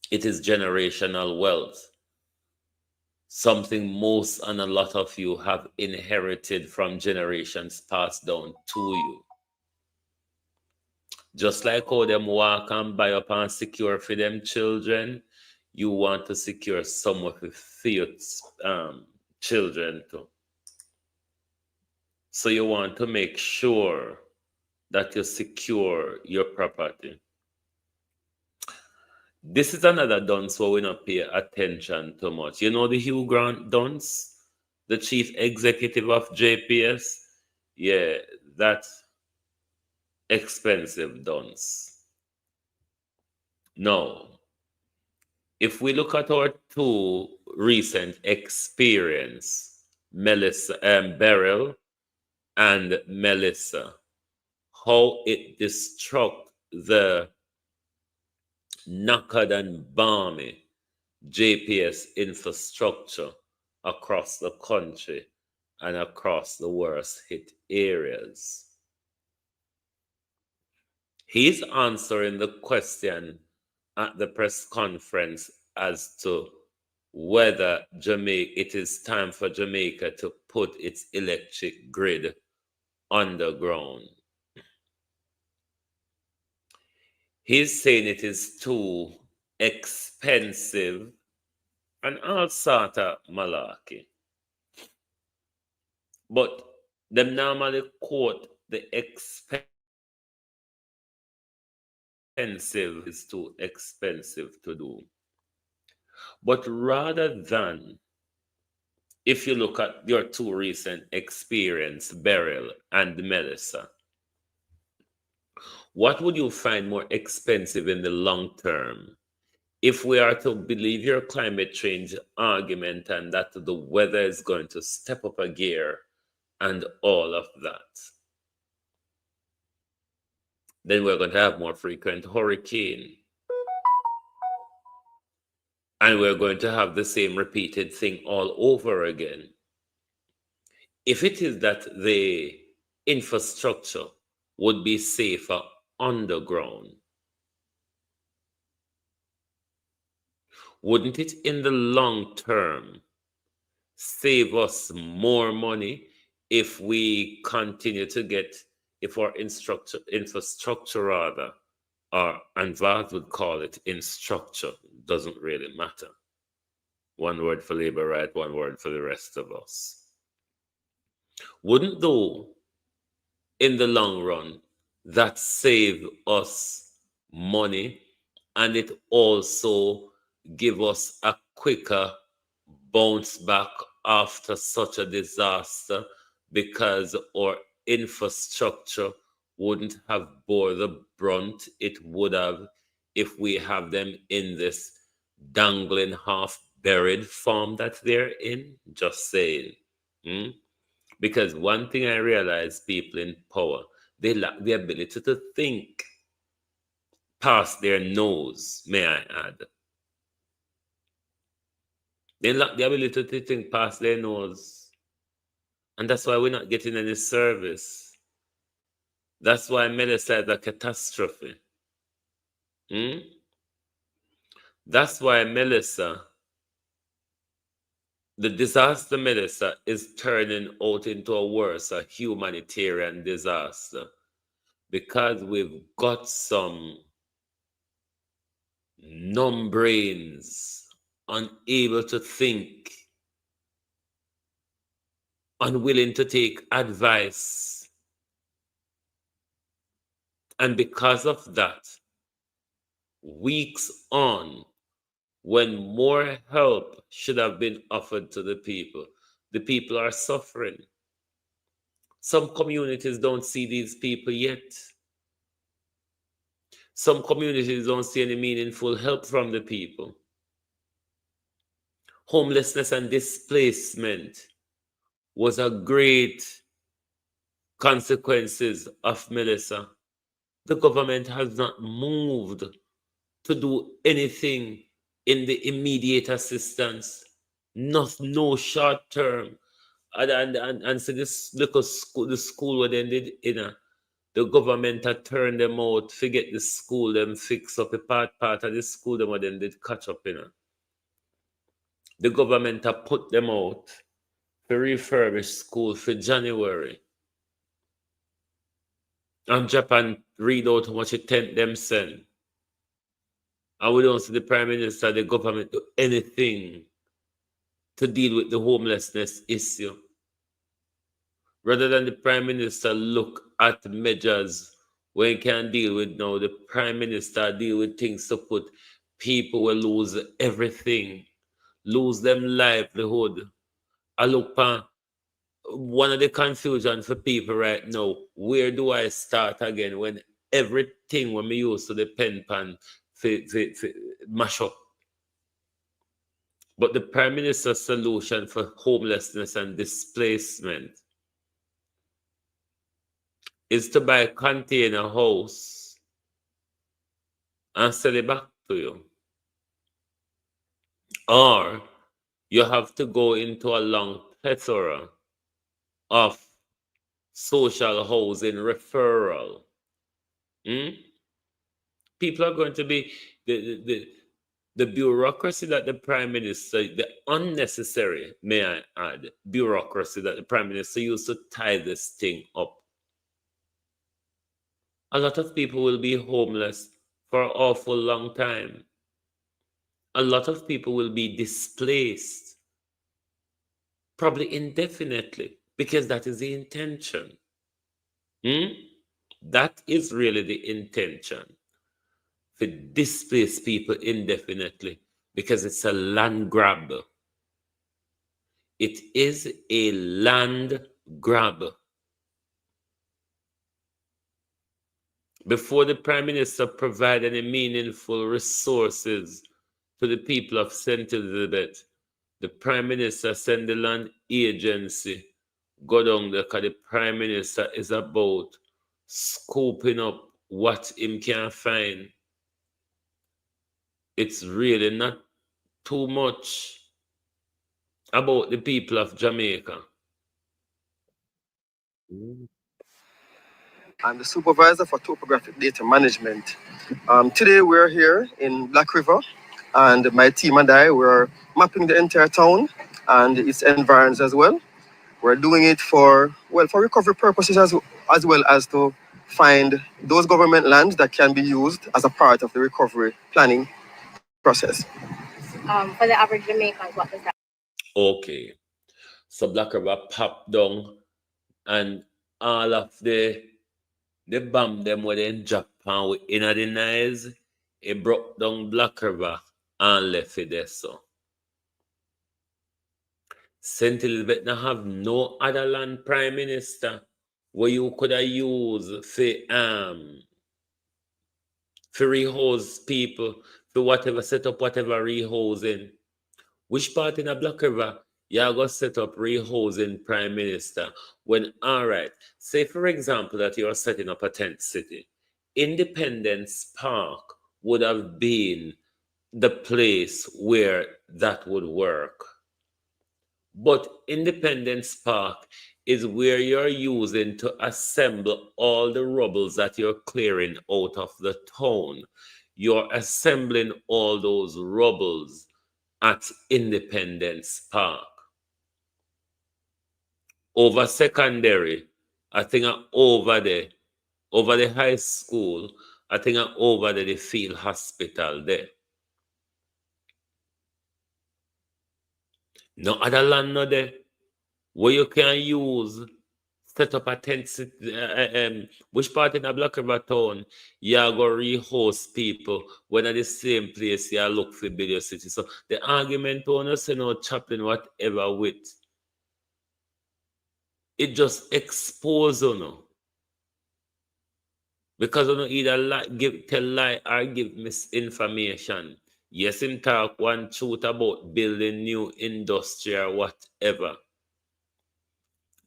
It is generational wealth. Something most and a lot of you have inherited from generations passed down to you. Just like how them walk and buy up and secure for them children, you want to secure some of the youth's children too. So you want to make sure that you secure your property. This is another dunce where we not pay attention too much. You know the Hugh Grant dunce, the chief executive of JPS? Yeah, that's expensive dunce. Now, if we look at our two recent experience, Beryl and Melissa, how it destruct the knackered and balmy JPS infrastructure across the country and across the worst hit areas. He's answering the question at the press conference as to whether it is time for Jamaica to put its electric grid underground. He's saying it is too expensive and all sort of malarkey. But them normally quote the expensive is too expensive to do. But rather than, if you look at your two recent experience, Beryl and Melissa, what would you find more expensive in the long term? If we are to believe your climate change argument and that the weather is going to step up a gear and all of that, then we're going to have more frequent hurricane. And we're going to have the same repeated thing all over again. If it is that the infrastructure would be safer underground, wouldn't it in the long term save us more money if we continue to get, if our infrastructure rather, or and Vaz would call it infrastructure, doesn't really matter. One word for labor right, one word for the rest of us. Wouldn't though, in the long run, that save us money, and it also give us a quicker bounce back after such a disaster, because our infrastructure wouldn't have bore the brunt it would have if we have them in this dangling half buried form that they're in? Just saying. Because one thing I realize, people in power, they lack the ability to think past their nose, may I add. They lack the ability to think past their nose. And that's why we're not getting any service. That's why Melissa is a catastrophe. That's why Melissa, the disaster Melissa, is turning out into a worse, a humanitarian disaster. Because we've got some numb brains, unable to think, unwilling to take advice. And because of that, weeks on, when more help should have been offered to the people are suffering. Some communities don't see these people yet. Some communities don't see any meaningful help from the people. Homelessness and displacement was a great consequences of Melissa. The government has not moved to do anything in the immediate assistance, no short term. And so this little school, the school where they did, the government had turned them out, forget the school, them fix up a part of the school, them what they did catch up, The government had put them out to refurbish school for January. And Japan read out how much it tent them send. And we don't see the Prime Minister, the government do anything to deal with the homelessness issue. Rather than the Prime Minister look at measures when he can deal with now, the Prime Minister deal with things to put people will lose everything, lose them livelihood. I look at one of the confusion for people right now, where do I start again when everything when me used to depend on mash up? But the Prime Minister's solution for homelessness and displacement is to buy a container house and sell it back to you. Or you have to go into a long plethora of social housing referral. People are going to be the bureaucracy that the Prime Minister, the unnecessary, may I add, bureaucracy that the Prime Minister used to tie this thing up. A lot of people will be homeless for an awful long time. A lot of people will be displaced, probably indefinitely, because that is the intention. That is really the intention, to displace people indefinitely, because it's a land grab. It is a land grab. Before the Prime Minister provide any meaningful resources to the people of St. Elizabeth, the Prime Minister send the land agency go down there, because the Prime Minister is about scooping up what him can find. It's really not too much about the people of Jamaica. I'm the supervisor for topographic data management. Today we're here in Black River, and my team and I were mapping the entire town and its environs as well. We're doing it for recovery purposes as well as to find those government lands that can be used as a part of the recovery planning process. For the average Jamaican, what does that? Okay. So Black River popped down and all of the bomb them were in Japan with inner the nice, it broke down Black River and left it there so. St. Elizabeth now have no other land prime minister where you could have used for rehouse people, for whatever set up whatever rehousing. Which part in a Black River you're going to set up rehousing prime minister when, all right, say for example that you're setting up a tent city. Independence Park would have been the place where that would work. But Independence Park is where you're using to assemble all the rubbles that you're clearing out of the town. You're assembling all those rubbles at Independence Park. Over secondary, I think over the high school, I think over the field hospital there. No other land no there where you can use set up a tent city, which part in a Black River town you are going to rehost people when at the same place you look for build your city. So the argument on us, chaplain, whatever with, it just expose because either tell lie or give misinformation. Yes, him talk one truth about building new industry or whatever.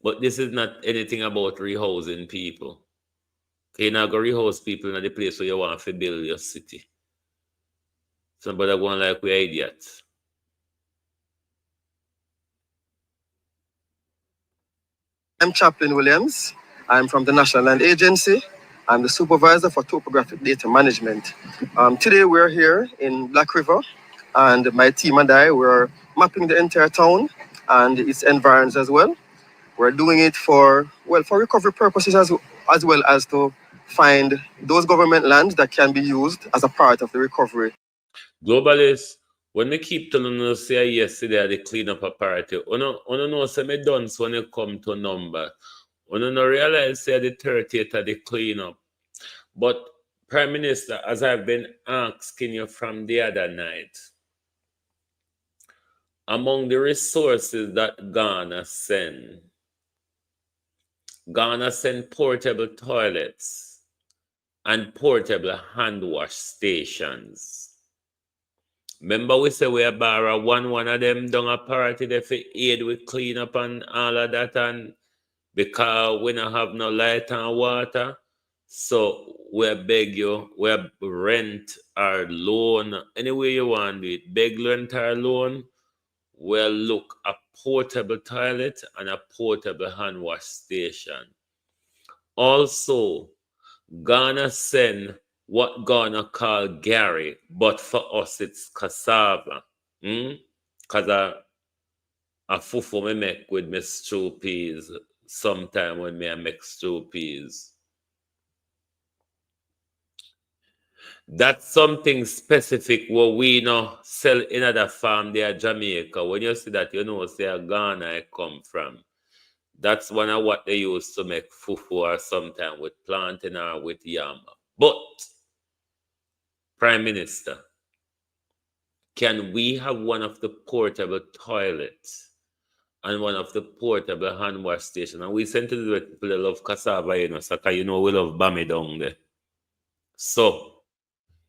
But this is not anything about rehousing people. You're not going to rehouse people in the place where you want to build your city. Somebody going like we're idiots. I'm Chaplain Williams. I'm from the National Land Agency. I'm the supervisor for topographic data management. Today we're here in Black River, and my team and I were mapping the entire town and its environs as well. We're doing it for recovery purposes as well as to find those government lands that can be used as a part of the recovery. Globalists, when they keep telling us say yesterday they clean up a party, you know say me done so when it come to number. You no realize say the 30th of the clean up. But Prime Minister, as I've been asking you from the other night, among the resources that Ghana send portable toilets and portable hand wash stations. Remember we say we borrow one of them down a party there for aid with clean up and all of that, and because we don't have no light and water, so we beg you, we rent our loan, any way you want to do it, beg rent our loan, we'll look a portable toilet and a portable hand wash station. Also, Ghana send what Ghana call Gary, but for us it's cassava. Because a fufu me make with me stew peas sometime when me make stew peas. That's something specific what we now sell in other farm there Jamaica. When you see that, say Ghana I come from. That's one of what they use to make fufu or sometime with plantain or with yam. But, Prime Minister, can we have one of the portable toilets and one of the portable hand wash station? And we sent to the people that love cassava, so we love bami down there. So,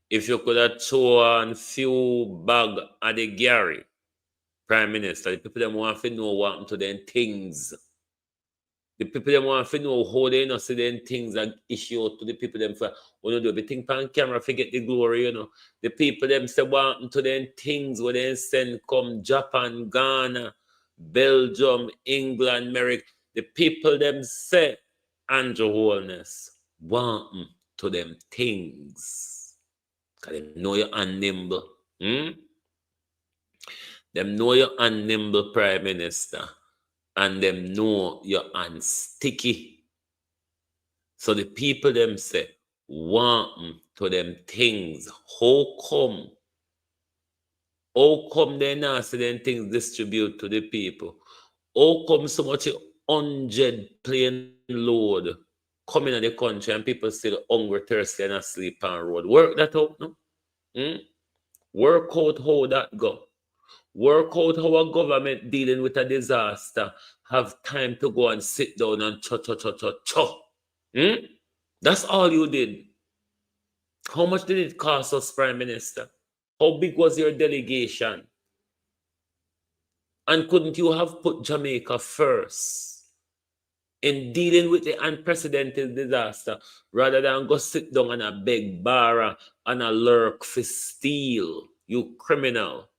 if you could have throw on few bag at the Gary, Prime Minister, the people them want to know what happened to them things. The people them want to know how they see them things and issue to the people them for do everything on camera, forget the glory, The people them say what happened to them things where they send come Japan, Ghana, Belgium, England, America. The people them say Andrew Holness. want to them things. Because them know you're unnimble. Them know you're unnimble, Prime Minister. And them know you're unsticky. So the people them say, want to them things. How come? How come they not see them things distribute to the people? How come so much 100 plane load coming in the country and people still hungry, thirsty, and asleep on road? Work that out, no? Work out how that go. Work out how a government dealing with a disaster have time to go and sit down and cho. That's all you did. How much did it cost us, Prime Minister? How big was your delegation? And couldn't you have put Jamaica first in dealing with the unprecedented disaster rather than go sit down and a beg barra and a lurk for steal, you criminal?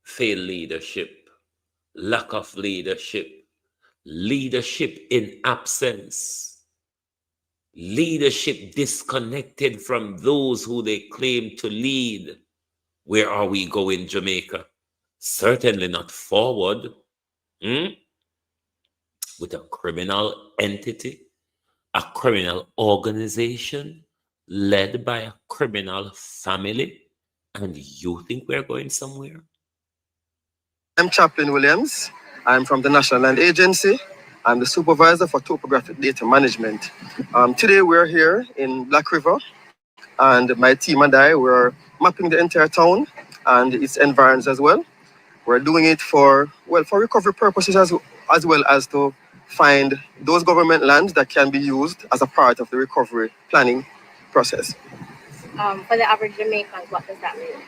Failed leadership, lack of leadership, leadership in absence, leadership disconnected from those who they claim to lead. Where are we going, Jamaica? Certainly not forward. With a criminal entity, a criminal organization led by a criminal family, and you think we're going somewhere? I'm Chaplain Williams. I'm from the National Land Agency. I'm the supervisor for topographic data management. Today we're here in Black River, and my team and I were mapping the entire town and its environs as well. We're doing it for recovery purposes as well as to find those government lands that can be used as a part of the recovery planning process. For the average Jamaican, what does that mean?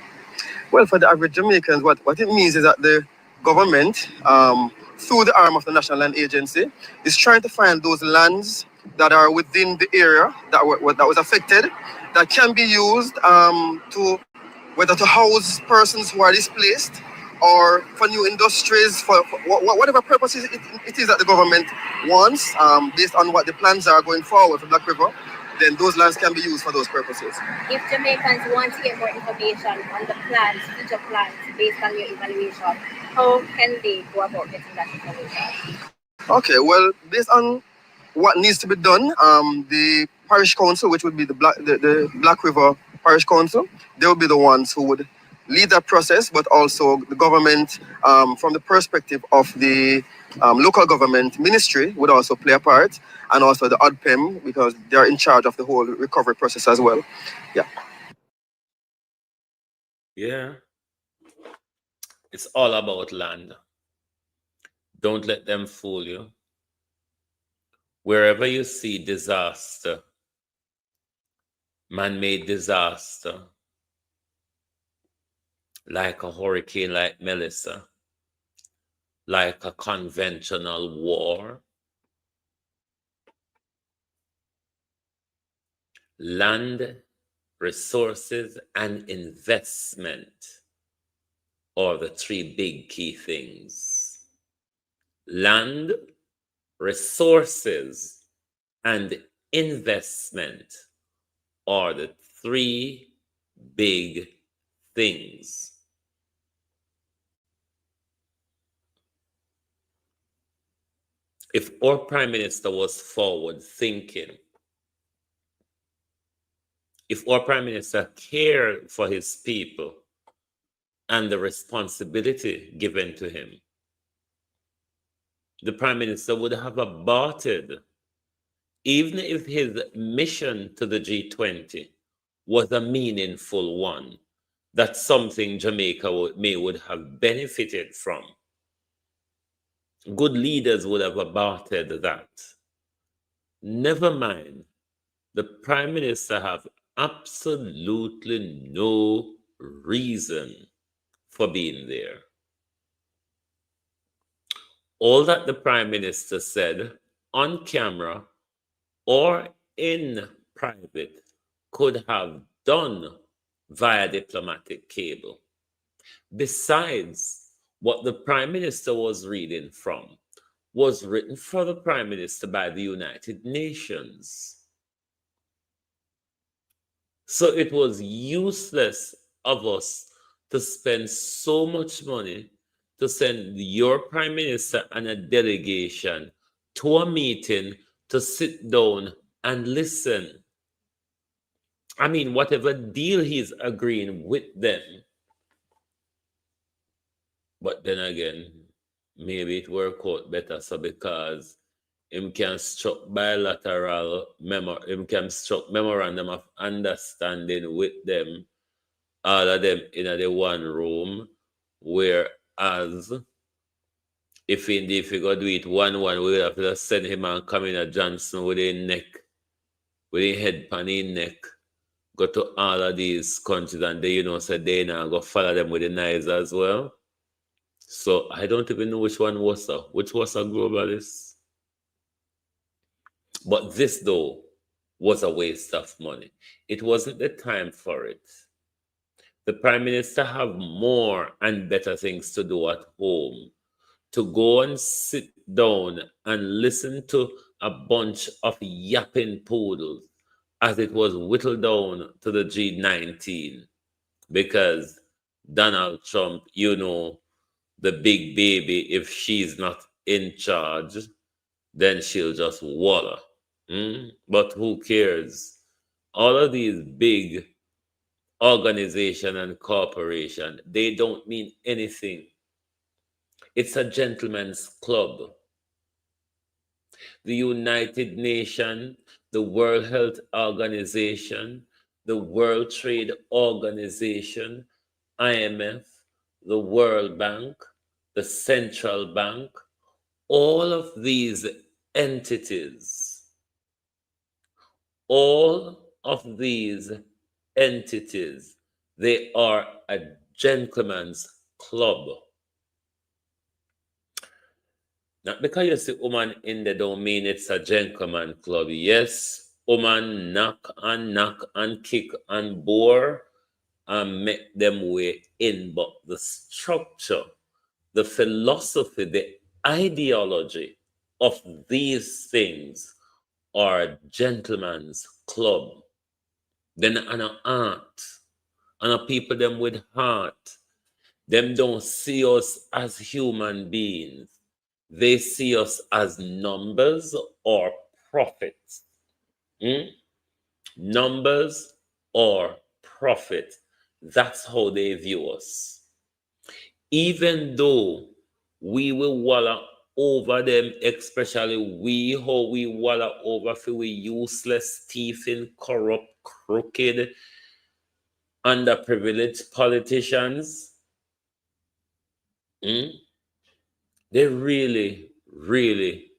Well, for the average Jamaicans, what it means is that the government, through the arm of the National Land Agency, is trying to find those lands that are within the area that was affected, that can be used to whether to house persons who are displaced or for new industries, for whatever purposes it is that the government wants, based on what the plans are going forward for Black River, then those lands can be used for those purposes. If Jamaicans want to get more information on the plans, future plans, based on your evaluation, how can they go about getting that information? Okay, well, based on what needs to be done, the parish council, which would be the Black River Parish Council, they will be the ones who would lead that process, but also the government, from the perspective of the local government ministry, would also play a part, and also the ODPEM, because they're in charge of the whole recovery process as well. Yeah. It's all about land. Don't let them fool you. Wherever you see disaster, man-made disaster, like a hurricane like Melissa, like a conventional war, land, resources, and investment are the three big key things. Land, resources, and investment are the three big things. If our Prime Minister was forward thinking, if our Prime Minister cared for his people and the responsibility given to him, the Prime Minister would have aborted, even if his mission to the G20 was a meaningful one, that's something Jamaica would have benefited from. Good leaders would have aborted that. Never mind, the Prime Minister have absolutely no reason for being there. All that the Prime Minister said on camera or in private could have done via diplomatic cable. Besides, what the Prime Minister was reading from was written for the Prime Minister by the United Nations. So it was useless of us to spend so much money to send your Prime Minister and a delegation to a meeting to sit down and listen. I mean, whatever deal he's agreeing with them. But then again, maybe it work out better so because him can struck bilateral him can struck memorandum of understanding with them, all of them in the one room, whereas if indeed we go do it one, we would have to send him and come in a Johnson with a neck, with a head pan in neck, go to all of these countries and they, say they now go follow them with the knives as well. So I don't even know which one was a globalist. But this, though, was a waste of money. It wasn't the time for it. The Prime Minister have more and better things to do at home. To go and sit down and listen to a bunch of yapping poodles as it was whittled down to the G19. Because Donald Trump, the big baby, if she's not in charge, then she'll just waller. But who cares? All of these big organization and corporation, they don't mean anything. It's a gentleman's club. The United Nations, the World Health Organization, the World Trade Organization, IMF, the World Bank, the Central Bank, all of these entities, they are a gentleman's club. Not because you see woman in there don't mean it's a gentleman club. Yes, woman knock and kick and bore and make them way in, but the structure, the philosophy, the ideology of these things are a gentleman's club. Then an art, and a people them with heart, them don't see us as human beings. They see us as numbers or profits. Numbers or profit. That's how they view us. Even though we will wallow over them, especially how we wallow over for we useless, thieving, corrupt, crooked, underprivileged politicians. They really, really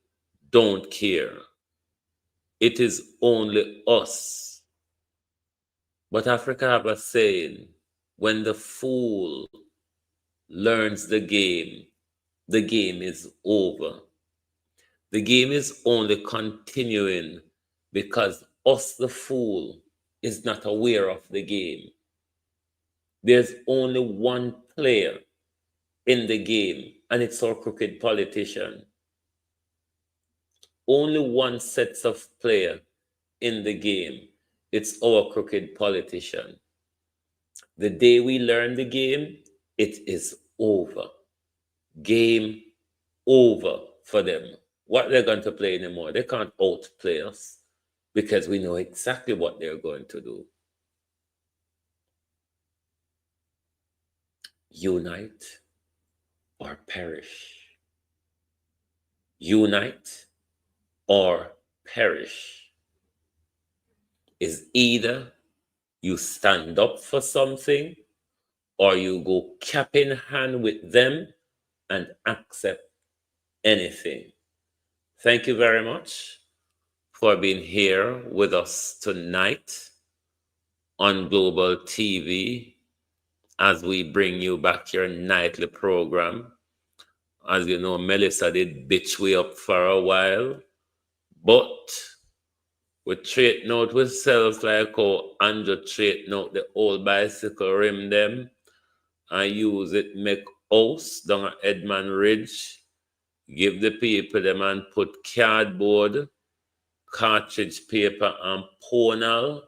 don't care. It is only us. But Africa have a saying, when the fool learns the game is over. The game is only continuing because us, the fool, is not aware of the game. There's only one player in the game, and it's our crooked politician. Only one sets of player in the game. It's our crooked politician. The day we learn the game, it is over. Game over for them. What they're going to play anymore, they can't outplay us because we know exactly what they're going to do. Unite or perish. Unite or perish. Is either you stand up for something or you go cap in hand with them and accept anything. Thank you very much for being here with us tonight on Global TV as we bring you back your nightly program. As you know, Melissa did bitch way up for a while, but we straighten out with selves like how Andrew straighten out the old bicycle rim them and use it make house down at Edmund Ridge. give the people them and put cardboard, cartridge paper and ponal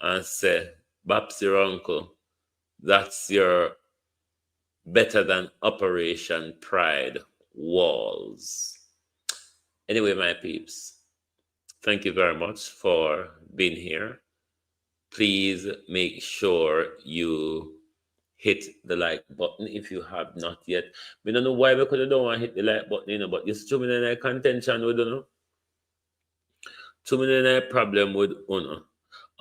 and say, Babs your uncle, that's your better than Operation Pride walls. Anyway, my peeps, thank you very much for being here. Please make sure you hit the like button if you have not yet. We don't know why we could don't want to hit the like button, you know, but it's too many contention, we don't know. Too many problem with Uno.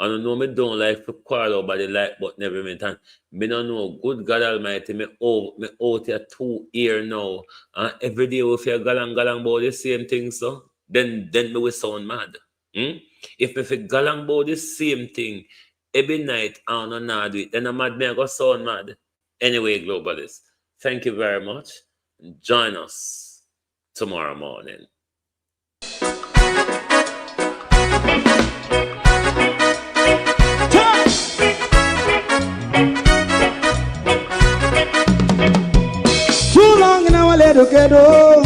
I don't know, me don't like to call over the like button every minute. And me don't know, good God Almighty, me out here 2 years now. And every day if you galang about the same thing, so then me will sound mad. If me galang about the same thing every night, I don't know, do it, then I'm mad, me I go sound mad. Anyway, globalists, thank you very much. Join us tomorrow morning. Ghetto,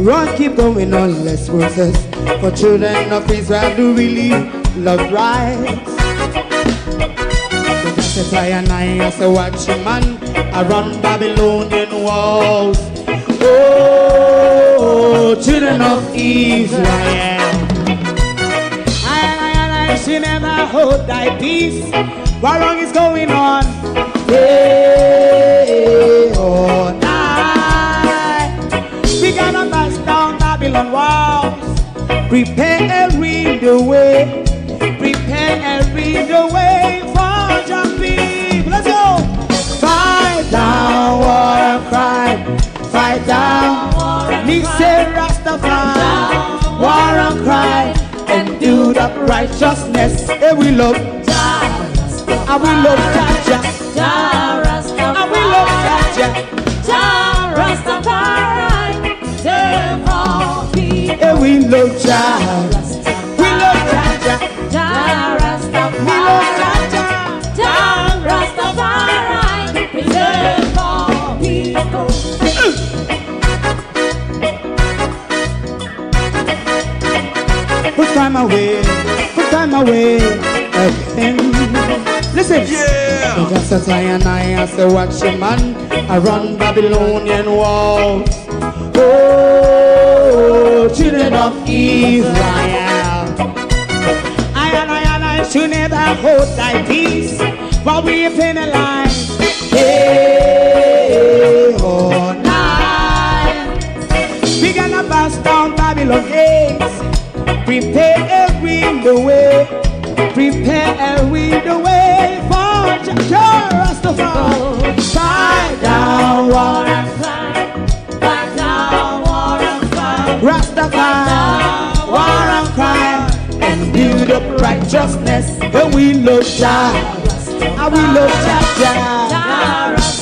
run, keep going on, less process. For children of Israel do really love rights. So just a fly and I as a watchman around Babylonian walls. Oh, children of Israel, I should never hold thy peace. What wrong is going on? Hey, oh, we gonna bust down Babylon walls. Prepare and read the way. Prepare and read the way for your people. Let's go. Fight down, war and crime. Fight down, me say Rastafari. War and crime and do the righteousness. And we love Jah. And we love Jah. And we love Jah. Jah Rastafari. And we love Jah. We love Jah. Jah Rastafari. We love Jah. Jah Rastafari. Preserve all people. Put time away again. Listen. Yeah. Just as I and I as a watchman around Babylonian walls. Oh, children of Israel, I should never hold thy peace while we are penalized. Hey, oh, night, we gonna bust down Babylon gates. Prepare and read the way. Prepare and read the way for Jah Rastafari. Fight down, war and crime. Rastafari, war and crime, and build up righteousness. And we love Jah, and we love Jah,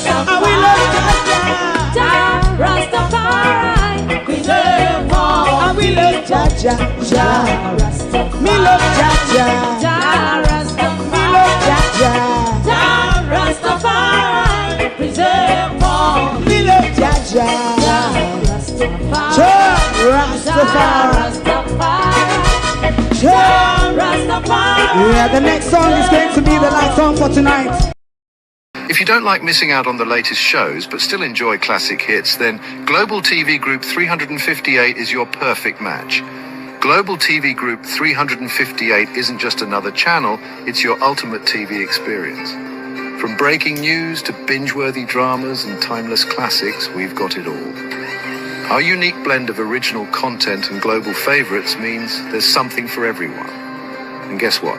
and we love Jah, Rastafari. We love all, and we love Jah, me love Jah, me love Jah, Rastafari. Preserve all, me love Jah. Yeah, the next song is going to be the last song for tonight. If you don't like missing out on the latest shows but still enjoy classic hits, then Global TV Group 358 is your perfect match. Global TV Group 358 isn't just another channel, it's your ultimate TV experience. From breaking news to binge-worthy dramas and timeless classics, we've got it all. Our unique blend of original content and global favorites means there's something for everyone. And guess what?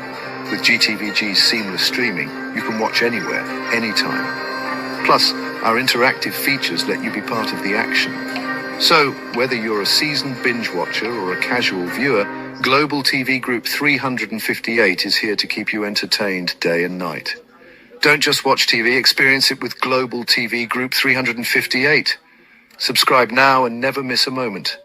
With GTVG's seamless streaming, you can watch anywhere, anytime. Plus, our interactive features let you be part of the action. So, whether you're a seasoned binge watcher or a casual viewer, Global TV Group 358 is here to keep you entertained day and night. Don't just watch TV, experience it with Global TV Group 358. Subscribe now and never miss a moment.